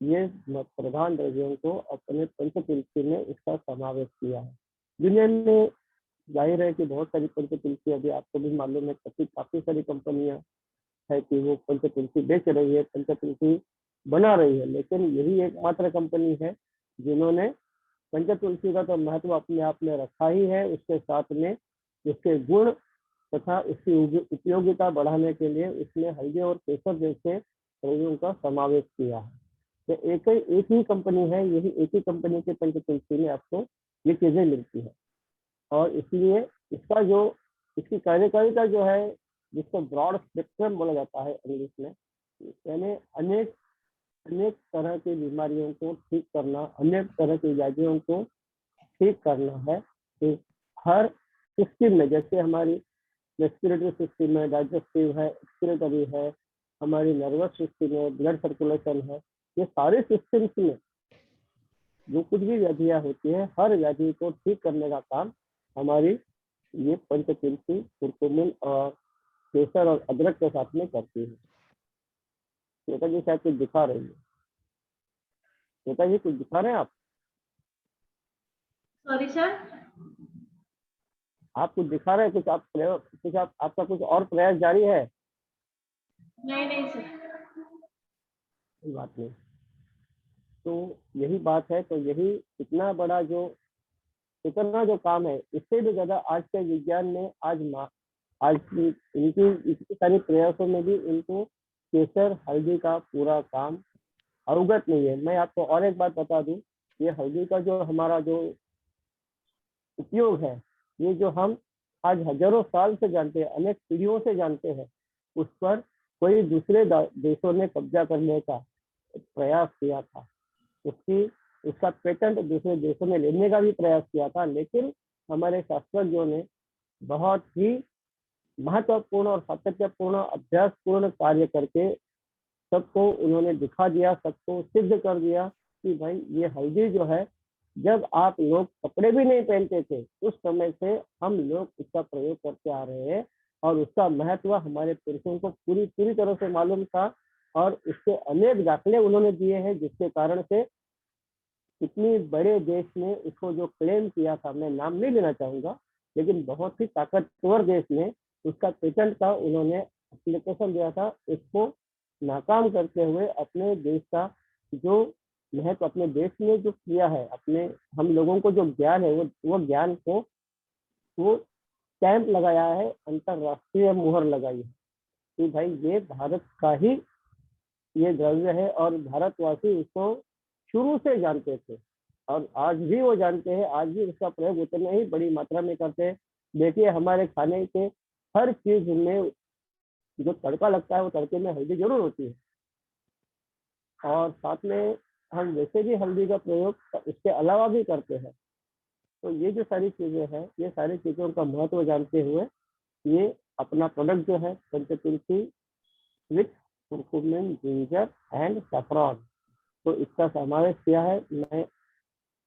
ये प्रधान द्रव्यों को अपने पंचतुलसी में इसका समावेश किया है। दुनिया में जाहिर है कि बहुत सारी पंचतुलसी, अभी आपको भी मालूम है, काफी सारी कंपनियां है कि वो पंचतुलसी बेच रही है, पंचतुलसी बना रही है, लेकिन यही एकमात्र कंपनी है जिन्होंने पंचतुलसी का तो महत्व अपने आप में रखा ही है, उसके साथ में इसके गुण तथा इसकी उपयोगिता बढ़ाने के लिए इसने हल्दी और केसर जैसे द्रव्यों का समावेश किया है। तो एक ही कंपनी है, यही एक ही कंपनी के पंचतुलसी में आपको ये चीजें मिलती है। और इसलिए इसका जो इसकी कार्यकारिता जो है, जिसको ब्रॉड स्पेक्ट्रम बोला जाता है इंग्लिश में, यानी अनेक तरह की बीमारियों को ठीक करना, अनेक तरह की व्याधियों को ठीक करना है। कि हर सिस्टम में, जैसे हमारी रेस्पिरेटरी सिस्टम है, डाइजेस्टिव है, एक्सक्रीटरी है, हमारी नर्वस सिस्टम है, ब्लड सर्कुलेशन है, ये सारे सिस्टम्स में जो कुछ भी व्याधियां होती है, हर व्याधि को ठीक करने का काम हमारी ये पंचतुलसी, कुरकुमिन और केसर और अदरक के साथ में करती हूँ। श्वेता जी शायद कुछ दिखा रही है। श्वेता जी कुछ दिखा रहे हैं आप? Sorry sir. आप कुछ दिखा रहे हैं? कुछ आप प्रयोग, कुछ आपका कुछ और प्रयास जारी है? नहीं नहीं सर। कोई बात नहीं। तो यही बात है। तो यही इतना जो काम है, इससे भी ज्यादा आज के विज्ञान में आज इनकी इतनी सारी प्रयासों में भी इनको केसर हल्दी का पूरा काम अवगत नहीं है। मैं आपको और एक बात बता दूं, ये हल्दी का जो हमारा जो उपयोग है, ये जो हम आज हजारों साल से जानते हैं, अनेक पीढ़ियों से जानते हैं, उस पर कोई दूसरे देशों ने कब्जा करने का प्रयास किया था। उसका पेटेंट दूसरे देशों में लेने का भी प्रयास किया था, लेकिन हमारे शास्त्रज्ञों ने बहुत ही महत्वपूर्ण और सातत्यपूर्ण अभ्यासपूर्ण कार्य करके सबको उन्होंने दिखा दिया, सबको सिद्ध कर दिया कि भाई ये हल्दी जो है, जब आप लोग कपड़े भी नहीं पहनते थे उस समय से हम लोग इसका प्रयोग करते आ रहे हैं, और उसका महत्व हमारे पुरुषों को पूरी तरह से मालूम था, और इसके अनेक दाखले उन्होंने दिए हैं, जिसके कारण से इतनी बड़े देश ने इसको जो क्लेम किया था, मैं नाम नहीं लेना चाहूंगा, लेकिन बहुत ही ताकतवर देश ने उसका पेटेंट का उन्होंने एप्लीकेशन दिया था। इसको नाकाम करते हुए अपने देश का जो महत्व, अपने देश ने जो किया है, अपने हम लोगों को जो ज्ञान है, वो ज्ञान को वो स्टैंप लगाया है, अंतरराष्ट्रीय मुहर लगाई है कि भाई ये भारत का ही ये द्रव्य है, और भारतवासी इसको शुरू से जानते थे और आज भी वो जानते हैं। आज भी उसका प्रयोग उतना ही बड़ी मात्रा में करते हैं। देखिए हमारे खाने के हर चीज में जो तड़का लगता है, वो तड़के में हल्दी जरूर होती है, और साथ में हम वैसे भी हल्दी का प्रयोग इसके अलावा भी करते हैं। तो ये जो सारी चीजें हैं, ये सारी चीजों का महत्व जानते हुए ये अपना प्रोडक्ट जो है Panchatulsi with curcumin, ginger and saffron, तो इसका समावेश किया है। मैं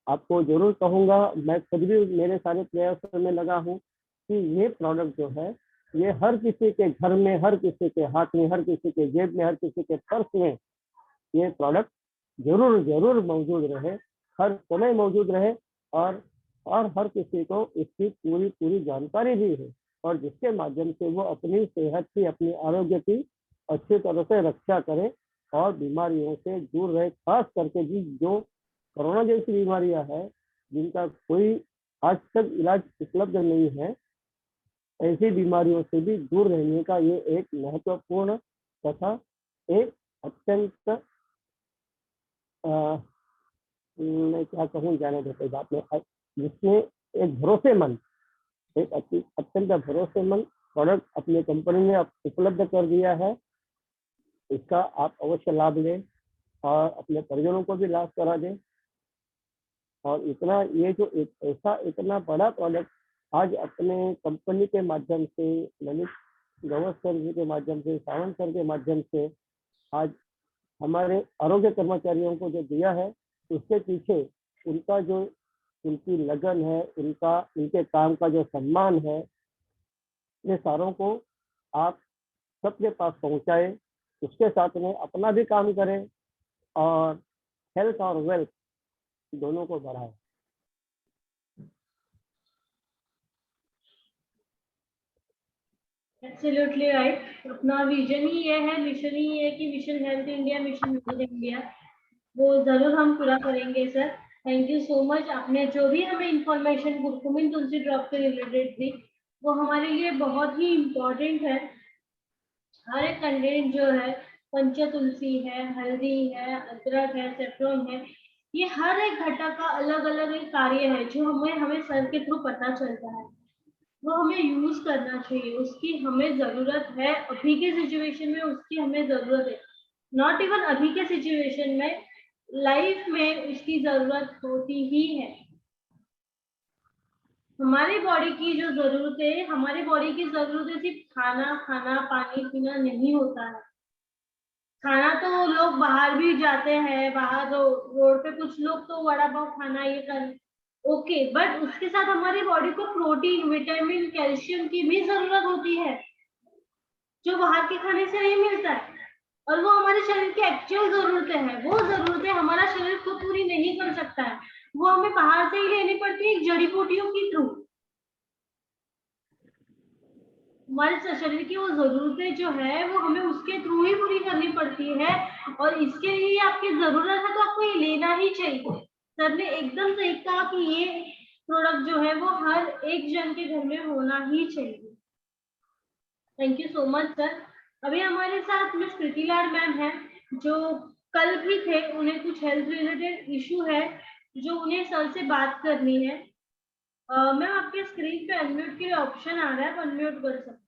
आपको जरूर कहूँगा, मैं खुद भी मेरे सारे प्रयासों में लगा हूँ कि ये प्रोडक्ट जो है, ये हर किसी के घर में, हर किसी के हाथ में, हर किसी के जेब में, हर किसी के पर्स में ये प्रोडक्ट जरूर मौजूद रहे, हर समय मौजूद रहे, और हर किसी को इसकी पूरी जानकारी भी है, और जिसके माध्यम से वो अपनी सेहत की, अपनी आरोग्य की अच्छी तरह से रक्षा करे और बीमारियों से दूर रहे। खास करके जो कोरोना जैसी बीमारियां हैं, जिनका कोई आज तक इलाज उपलब्ध नहीं है, ऐसी बीमारियों से भी दूर रहने का ये एक महत्वपूर्ण तथा एक अत्यंत मैं क्या कहूँ, जाने देते बात में, जिसमें एक भरोसेमंद, एक अत्यंत भरोसेमंद प्रोडक्ट अपनी कंपनी ने उपलब्ध कर दिया है। इसका आप अवश्य लाभ लें और अपने परिजनों को भी लाभ करा दें। और इतना ये जो ऐसा इतना बड़ा प्रोडक्ट आज अपने कंपनी के माध्यम से, ललित गवस सर जी के माध्यम से, सावंत सर के माध्यम से आज हमारे आरोग्य कर्मचारियों को जो दिया है, उसके पीछे उनका जो उनकी लगन है, उनके काम का जो सम्मान है, ये सारों को आप सबके पास पहुंचाए। उसके साथ में अपना भी काम करें और हेल्थ और वेल्थ दोनों को बढ़ाए। Absolutely right. अपना विजन ही ये है, मिशन ही ये है कि mission health India, mission with India, वो जरूर हम पूरा करेंगे sir. Thank you so much. आपने जो भी हमें इंफॉर्मेशन कुरकुमिन तुलसी ड्रॉप से रिलेटेड दी, वो हमारे लिए बहुत ही इम्पोर्टेंट है। हर एक कंटेंट जो है, पंच तुलसी है, हल्दी है, अदरक है, सेफ्रॉन है, ये हर एक घटक का अलग अलग एक कार्य है जो हमें सर के थ्रू पता चलता है। वो हमें यूज करना चाहिए, उसकी हमें जरूरत है। अभी के सिचुएशन में उसकी हमें जरूरत है, नॉट इवन अभी के सिचुएशन में, लाइफ में उसकी जरूरत होती ही है। हमारी बॉडी की जो जरूरत है, हमारी बॉडी की जरूरत है सिर्फ खाना पानी पीना नहीं होता है। खाना तो लोग बाहर भी जाते हैं, बाहर रोड पे कुछ लोग तो वड़ा पाव खाना ये कर ओके, बट उसके साथ हमारी बॉडी को प्रोटीन, विटामिन, कैल्शियम की भी जरूरत होती है। जो बाहर के खाने से नहीं मिलता है, और वो हमारे शरीर की एक्चुअल जरूरतें हैं। वो जरूरतें हमारा शरीर खुद पूरी नहीं कर सकता है, वो हमें बाहर से ही लेनी पड़ती है, जड़ी बूटियों के थ्रू। हमारे शरीर की वो जरूरतें जो है वो हमें उसके थ्रू ही पूरी करनी पड़ती है, और इसके लिए आपकी जरूरत है तो आपको ये लेना ही चाहिए। सर ने एकदम सही कहा कि ये प्रोडक्ट जो है वो हर एक जन के घर में होना ही चाहिए। Thank you so much sir. अभी हमारे साथ मिस प्रीति लाड मैम है, जो कल भी थे। उन्हें कुछ हेल्थ रिलेटेड इशू है जो उन्हें सर से बात करनी है। मैम आपके स्क्रीन पे अनम्यूट के लिए ऑप्शन आ रहा है, आप अनम्यूट कर सकते हैं।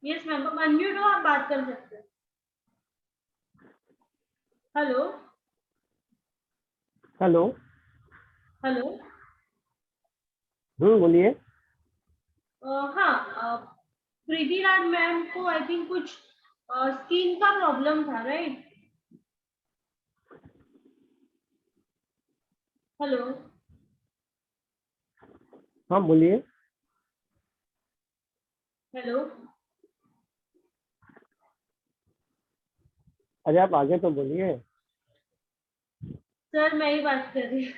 यस मैम, आप अनम्यूट हो, आप बात कर सकते हैं। Hello hello. हेलो। बोलिए। हाँ, प्रीति लाड मैम को आई थिंक कुछ स्किन का प्रॉब्लम था, राइट? हेलो। हाँ बोलिए। हेलो। अरे आप आगे तो बोलिए। सर मैं ही बात कर रही हूँ।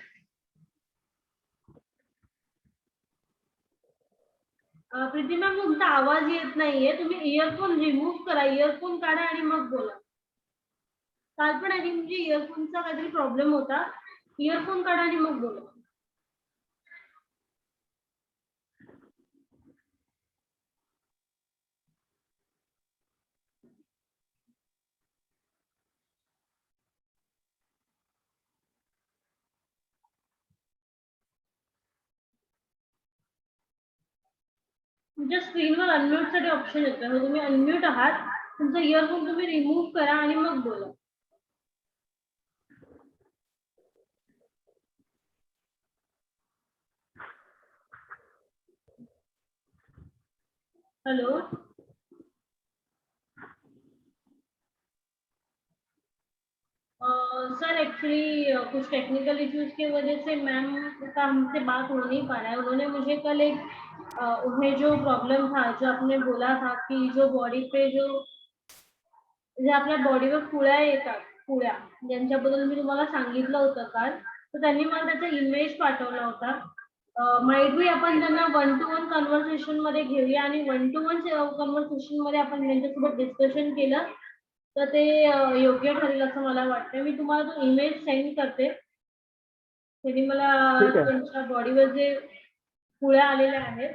प्रीती मॅम तुमचा आवाज येत नाहीये, तुम्ही इयरफोन रिमूव्ह करा, इयरफोन काढा आणि मग बोला। काल पण आधी म्हणजे इयरफोनचा काहीतरी प्रॉब्लेम होता, इयरफोन काढा आणि मग बोला। तुमच्या स्क्रीनवर अनम्यूट साठी ऑप्शन येतोय, मग तुम्ही अनम्यूट आहात, तुमचा इयरफोन तुम्ही रिमूव्ह करा आणि मग बोला। हेलो। सर एक्चुअली कुछ टेक्निकल इश्यूज की वजह से मैम का हमसे बात हो नहीं पा रहा है। उन्होंने मुझे कल एक उन्हें जो प्रॉब्लम था, जो आपने बोला था कि जो बॉडी पे जो आपल्या बॉडीवर पुळ्या येतात, पुळ्या ज्यांच्याबद्दल मी तुम्हाला सांगितलं होतं काल, तर त्यांनी मला त्याचा इमेज पाठवला होता। माइट बी आपण त्यांना 1 to 1 कन्व्हर्सेशन मध्ये घेऊया आणि 1 to 1 कन्व्हर्सेशन मध्ये आपण त्यांच्यासोबत डिस्कशन केलं तर ते योग्य ठरेल असं मला वाटतं। मी तुम्हाला तो इमेज सेंड करते। त्यांनी मला ठीक आहे। त्यांच्या बॉडीवर जे पुळ्या आलेल्या आहेत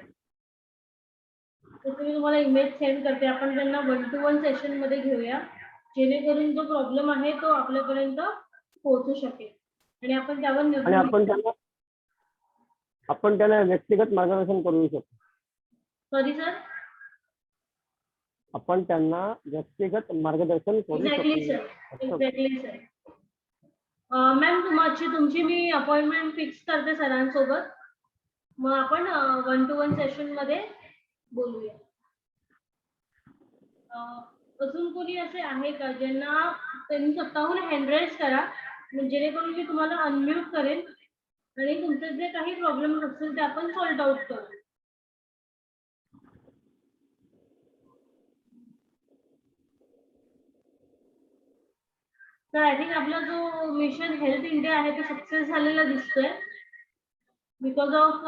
तर मी तुम्हाला इमेज सेंड करते। आपण त्यांना 1 to 1 सेशन मध्ये घेऊया, जेणेकरून जो प्रॉब्लेम आहे तो आपल्यापर्यंत पोहोचू शकेल आणि आपण त्यावर आणि निर्णय आपण त्याला व्यक्तिगत मार्गदर्शन करू शकतो। Sorry sir. आपण त्यांना व्यक्तिगत मार्गदर्शन करू एक्झॅक्टली शकतो। Sir, exactly sir. मॅम तुमची मी अपॉइंटमेंट फिक्स करते सरांसोबत, मग आपण 1 to 1 सेशन मध्ये बोलूया। अजून कोणी असे आहे का ज्यांना त्यांनी स्वतःहून हँड रेज करा, जेणेकरून मी तुम्हाला अनम्यूट करेन आणि तुमचे जे काही प्रॉब्लेम असतील ते आपण सॉल्ट आउट करू। तर आय थिंक आपला जो मिशन हेल्थ इंडिया आहे तो सक्सेस झालेला दिसतोय, बिकॉज ऑफ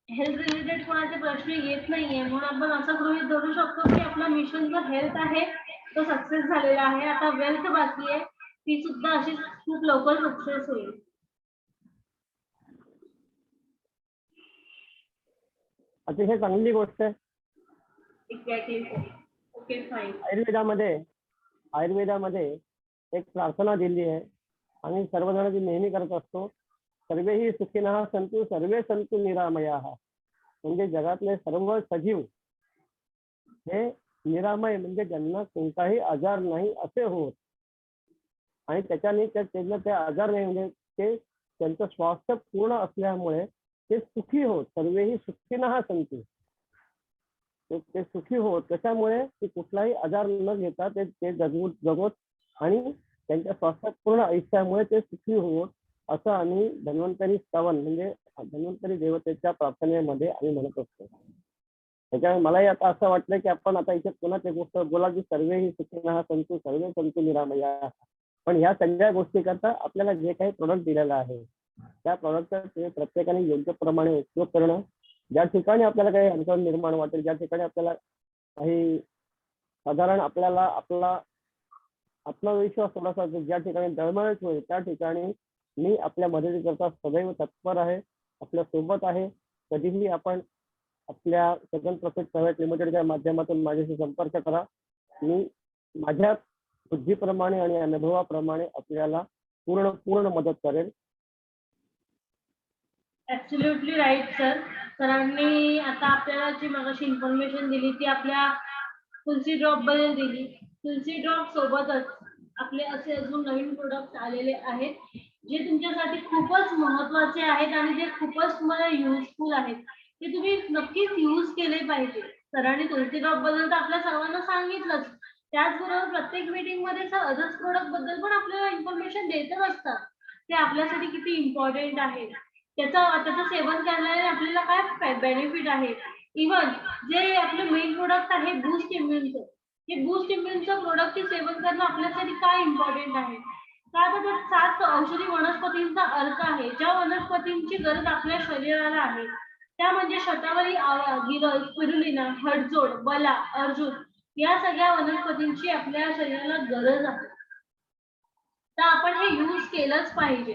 हेल्थ रिलेटेड कोणाचे प्रश्न येत नाहीये, म्हणून आपण असं गृहीत धरू शकतो की आपला मिशन जो हेल्थ आहे तो सक्सेस झालेला आहे। आता वेल्थ बाकी आहे, ती सुद्धा अशी खूप लवकर सक्सेस होईल। अतिशय चांगली गोष्ट आहे। Exactly sir. Okay fine. आयुर्वेदामध्ये एक प्रार्थना दिली आहे आणि सर्वजण ती नेहमी करत असतो, सर्वेही सुखिनः सन्तु सर्वे सन्तु निरामयाः। म्हणजे जगातले सर्व सजीव हे निरामय म्हणजे ज्यांना कोणताही आजार नाही असे होत, आणि त्याच्याने त्यांना ते आजार नाही म्हणजे ते त्यांचं स्वास्थ्य पूर्ण असल्यामुळे ते सुखी होत, सर्वेही सुखिनः सन्तु, ते सुखी होत। त्याच्यामुळे ते कुठलाही आजार न घेता ते जगवत आणि त्यांच्या स्वास्थ्य पूर्ण आयुष्यामुळे ते सुखी होत असं आम्ही धन्वंतरी स्तवन म्हणजे धन्वंतरी देवतेच्या प्रार्थनेमध्ये आम्ही म्हणत असतो. त्याच्यामुळे मलाही आता असं वाटलं की आपण आता इथे पुन्हा ते गोष्ट बोला की सर्वे ही सुखिनः सन्तु सर्वे सन्तु निरामया. पण ह्या सगळ्या गोष्टी करता आपल्याला जे काही प्रोडक्ट दिलेलं आहे त्या प्रोडक्टचा ते प्रत्येकाने योग्य प्रमाणे उपयोग करणं. ज्या ठिकाणी आपल्याला काही अडचण निर्माण वाटेल, ज्या ठिकाणी आपल्याला काही साधारण आपल्याला आपला आत्मविश्वास थोडासा ज्या ठिकाणी डळमळत होईल त्या ठिकाणी मी आपल्या मदतीकरता सदैव तत्पर आहे, आपल्या सोबत आहे. कधीही आपण आपल्या सेकंड प्रॉफिट प्रायव्हेट लिमिटेडच्या माध्यमातून माझ्याशी संपर्क करा. मी माझ्या बुद्धीप्रमाणे आणि अनुभवाप्रमाणे आपल्याला पूर्ण मदत करेल. Absolutely right sir. सरांनी आता आपल्याला जी मगाशी इन्फॉर्मेशन दिली ती आपल्या तुलसी ड्रॉप बद्दल दिली. तुलसी ड्रॉप सोबतच आपले असे अजून नवीन प्रोडक्ट आलेले आहेत जे तुमच्यासाठी खूपच महत्त्वाचे आहेत आणि जे खूपच तुम्हाला युजफुल आहेत. ते तुम्ही नक्कीच यूज केले पाहिजे. सरांनी तुलसी ड्रॉप बद्दल तर आपल्या सर्वांना सांगितलंच. त्याचबरोबर प्रत्येक मीटिंग मध्ये सर अदर्स प्रोडक्ट बद्दल पण आपल्याला इन्फॉर्मेशन देतच असतात. ते आपल्यासाठी किती इम्पॉर्टंट आहे, त्याचं सेवन करण्याने आपल्याला काय बेनिफिट आहे. इव्हन जे आपले मेन प्रोडक्ट आहे बूस्ट इम्युनचं, हे बूस्ट इम्युनचं प्रोडक्टचे सेवन करणं आपल्यासाठी काय इम्पॉर्टंट आहे. का तर ते 7 औषधी वनस्पतींचा अर्क आहे. ज्या वनस्पतींची गरज आपल्या शरीराला आहे त्या म्हणजे शतावरी, गिरल, स्पिरुलिना, हडजोड, बला, अर्जुन या सगळ्या वनस्पतींची आपल्या शरीराला गरज आहे. तर आपण हे यूज केलंच पाहिजे.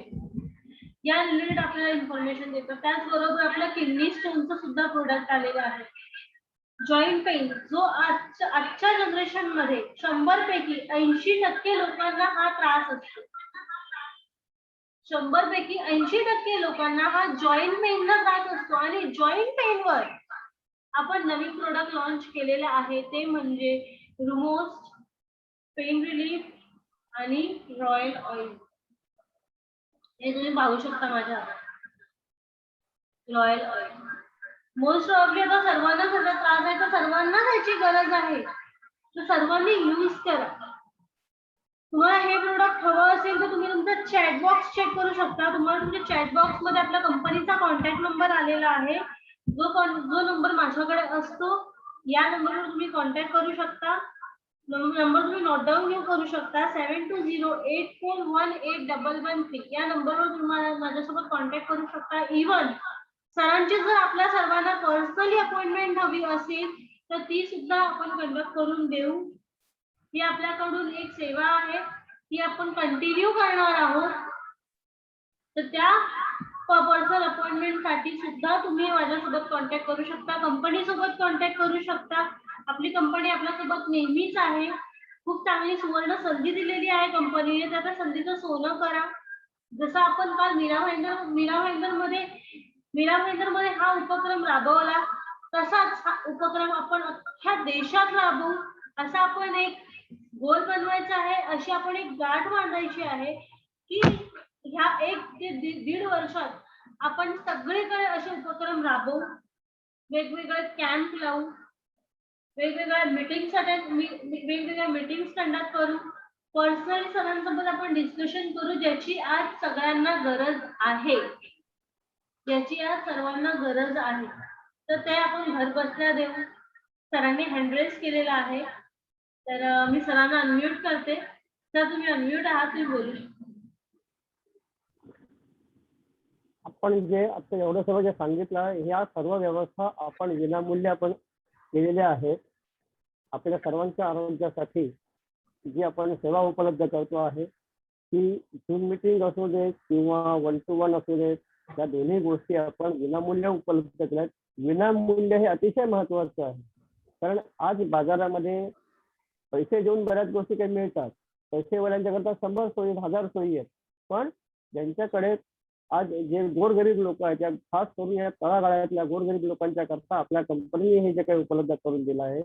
या रिलेटेड आपल्याला इन्फॉर्मेशन देतात. त्याचबरोबर आपल्या किडनी स्टोनचं सुद्धा प्रोडक्ट आलेलं आहे. जॉईंट पेन जो आजच्या जनरेशन मध्ये 100 पैकी 80% लोकांना हा त्रास असतो. 100 पैकी 80% लोकांना हा जॉईंट पेनचा त्रास असतो आणि जॉईंट पेनवर आपण नवीन प्रोडक्ट लॉन्च केलेलं आहे ते म्हणजे रुमोस्ट पेन रिलीफ आणि रॉयल ऑइल. हे तुम्ही पाहू शकता माझ्या रॉयल ऑइल. मोस्ट ऑफली आता सर्वांना त्याचा त्रास आहे तर सर्वांना त्याची गरज आहे, तर सर्वांनी यूज करा. तुम्हाला हे प्रोडक्ट हवं असेल तर तुम्ही तुमचा चॅट बॉक्स चेक करू शकता. तुम्हाला तुमच्या चॅट बॉक्स मध्ये आपल्या कंपनीचा कॉन्टॅक्ट नंबर आलेला आहे. जो नंबर माझ्याकडे असतो या नंबरवर तुम्ही कॉन्टॅक्ट करू शकता. नंबर तुम्ही नोट डाऊन करू शकता. 7208418113 या नंबरवर तुम्हाला माझ्यासोबत कॉन्टॅक्ट करू शकता. इव्हन सरांची जर आपल्या सर्वांना पर्सनली अपॉइंटमेंट हवी असेल तर ती सुद्धा आपण कंडक्ट करून देऊ. ही आपल्याकडून एक सेवा आहे, ती आपण कंटिन्यू करणार आहोत. तर त्या पर्सनल अपॉइंटमेंट साठी सुद्धा तुम्ही माझ्यासोबत कॉन्टॅक्ट करू शकता, कंपनी सोबत कॉन्टॅक्ट करू शकता. आपली कंपनी आपल्यासोबत नेहमीच आहे. खूप चांगली सुवर्ण संधी दिलेली आहे कंपनीने, त्या संधीचं सोनं करा. जसं आपण काल मीरा भाईंदर मध्ये हा उपक्रम राबवला तसाच हा उपक्रम आपण अख्ख्या देशात राबवू. असा आपण एक गोल बनवायचा आहे, अशी आपण एक गाठ बांधायची आहे की ह्या 1 ते 1.5 वर्षात आपण सगळीकडे असे उपक्रम राबवू, वेगवेगळे कॅम्प लावू, वेगवेगळ्या मीटिंग्स कंडक्ट करू, पर्सनली सरांसोबत आपण डिस्कशन करू ज्याची आज सगळ्यांना गरज आहे, ज्याची आज सर्वांना गरज आहे. तर ते आपण घर बसल्या देऊ. सरांनी हँड रेज केलेला आहे तर मी सरांना अनम्यूट करते. सर तुम्ही अनम्यूट आहात, तुम्ही बोलू शकता. आपण जे आता एवढं सर्व जे सांगितलं ह्या सर्व व्यवस्था आपण विनामूल्य आपण केलेल्या आहेत. आपल्या सर्वांच्या आरोग्यासाठी जी आपण सेवा उपलब्ध करतो आहे ती झूम मीटिंग असू दे किंवा 1 to 1 असू दे, या दोन्ही गोष्टी आपण विनामूल्य उपलब्ध केल्यात. विनामूल्य हे अतिशय महत्वाचं आहे, कारण आज बाजारामध्ये पैसे देऊन बऱ्याच गोष्टी काही मिळतात. पैसेवाल्यांच्याकरता 100 सोयी 1000 सोयी आहेत, पण ज्यांच्याकडे आज जे गोरगरीब लोक आहेत त्या खास करून या तळागाळातल्या गोरगरीब लोकांच्या करता आपल्या कंपनीने हे जे काही उपलब्ध करून दिलं आहे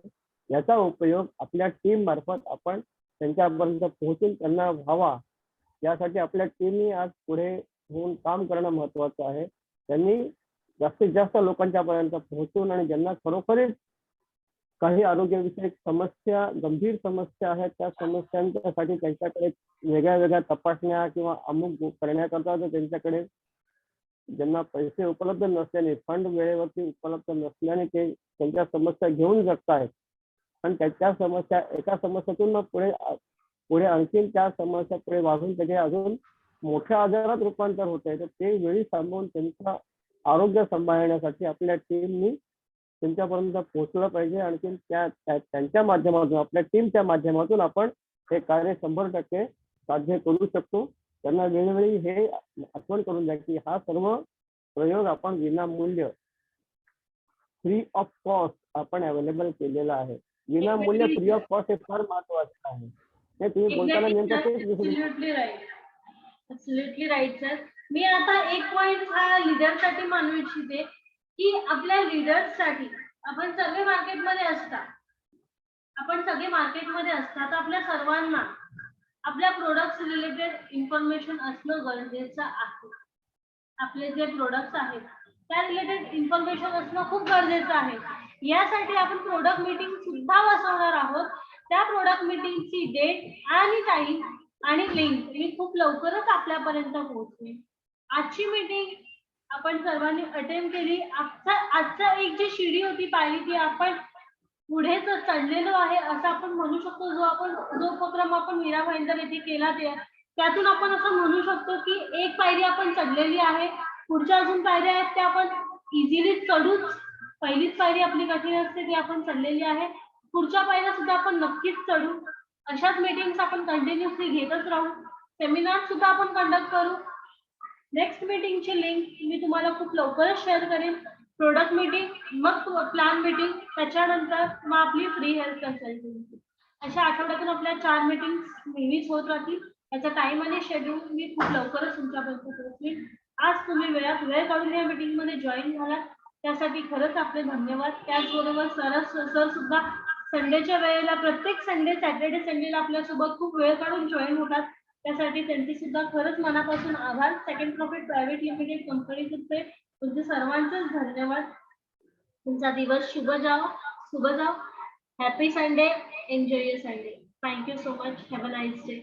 याचा उपयोग आपल्या टीम मार्फत आपण त्यांच्यापर्यंत पोहोचून त्यांना व्हावा, यासाठी आपल्या टीमनी आज पुढे होऊन काम करणं महत्वाचं आहे. त्यांनी जास्तीत जास्त लोकांच्या पर्यंत पोहोचून आणि ज्यांना खरोखरीच काही आरोग्यविषयक समस्या, गंभीर समस्या आहेत, त्या समस्यांसाठी त्यांच्याकडे वेगळ्या वेगळ्या तपासण्या किंवा अमुक करण्याकरता जर त्यांच्याकडे ज्यांना पैसे उपलब्ध नसल्याने, फंड वेळेवरती उपलब्ध नसल्याने ते त्यांच्या समस्या घेऊन जगतायत आणि त्या समस्या, एका समस्येतून मग पुढे आणखीन त्या समस्या पुढे वाढून त्याचे अजून मोठ्या आजारात रूपांतर होत आहे. तर ते वेळी सांभाळून त्यांचं आरोग्य सांभाळण्यासाठी आपल्या टीमनी त्यांच्यापर्यंत पोहोचलं पाहिजे. आणखी त्यांच्या माध्यमातून, आपल्या टीमच्या माध्यमातून आपण हे कार्य 100% साध्य करू शकतो. त्यांना वेळोवेळी हे आठवण करून द्या की हा सर्व प्रयोग आपण विनामूल्य, फ्री ऑफ कॉस्ट आपण अवेलेबल केलेला आहे. विनामूल्य, फ्री ऑफ कॉस्ट हे फार महत्वाचं आहे. हे तुम्ही बोलताना नेमकं तेच ऍब्सोल्युटली राईट सर. मी आता एक पॉइंट हा लीडरसाठी मानू इच्छिते की आपल्या लीडर्ससाठी आपण सगळे मार्केटमध्ये असतात, तर आपल्या सर्वांना आपल्या प्रोडक्ट्स रिलेटेड इन्फॉर्मेशन असणं गरजेचं आहे. आपले जे प्रोडक्ट्स आहेत त्या रिलेटेड इन्फॉर्मेशन असणं खूप गरजेचं आहे. यासाठी आपण प्रोडक्ट मीटिंग सुद्धा बसवणार आहोत. त्या प्रोडक्ट मीटिंगची डेट आणि टाइम आणि लिंक मी खूप लवकरच आपल्यापर्यंत पोहोचवेन. आजची मीटिंग आपण सर्वांनी अटेंड केली. आजचा एक जी शिडी होती पाहिली ती आपण पुढेच चढलेलो आहे असं आपण म्हणू शकतो. जो उपक्रम आपण मीरा भाईंदर येथे केला त्यातून आपण असं म्हणू शकतो की एक पायरी आपण चढलेली आहे. पुढच्या अजून पायऱ्या आहेत त्या आपण इझिली चढूच. पहिलीच पायरी आपली कठीण असते ती आपण चढलेली आहे. पुढच्या पायऱ्या सुद्धा आपण नक्कीच चढू. अशाच मीटिंग्स आपण कंटिन्युअसली घेतच राहू. सेमिनार सुद्धा आपण कंडक्ट करू. नेक्स्ट मीटिंगची लिंक मी तुम्हाला खूप लवकरच शेअर करेन. प्रोडक्ट मीटिंग, मग प्लॅन मीटिंग, त्याच्यानंतर मग आपली फ्री हेल्थ कन्सल्टन्सी. अशा आठवड्यातून आपल्या 4 मीटिंग्स नेहमीच होत राहतील. त्याचा टाइम आणि शेड्यूल मी खूप लवकरच तुमच्यापर्यंत पोहोचवेन. आज तुम्ही वेळ काढून या मीटिंग मध्ये जॉईन झालात त्यासाठी खरंच आपले धन्यवाद. त्याचबरोबर सर सुद्धा संडेच्या वेळेला प्रत्येक संडे, सॅटर्डे संडेला आपल्यासोबत खूप वेळ काढून जॉईन होतात. त्यासाठी त्यांचे सुद्धा खरंच मनापासून आभार. सेकंड प्रॉफिट प्रायव्हेट लिमिटेड कंपनीतर्फे तुमचे सर्वांचेच धन्यवाद. तुमचा दिवस शुभ जाओ. Happy Sunday. Enjoy your Sunday. Thank you so much. Have a nice day.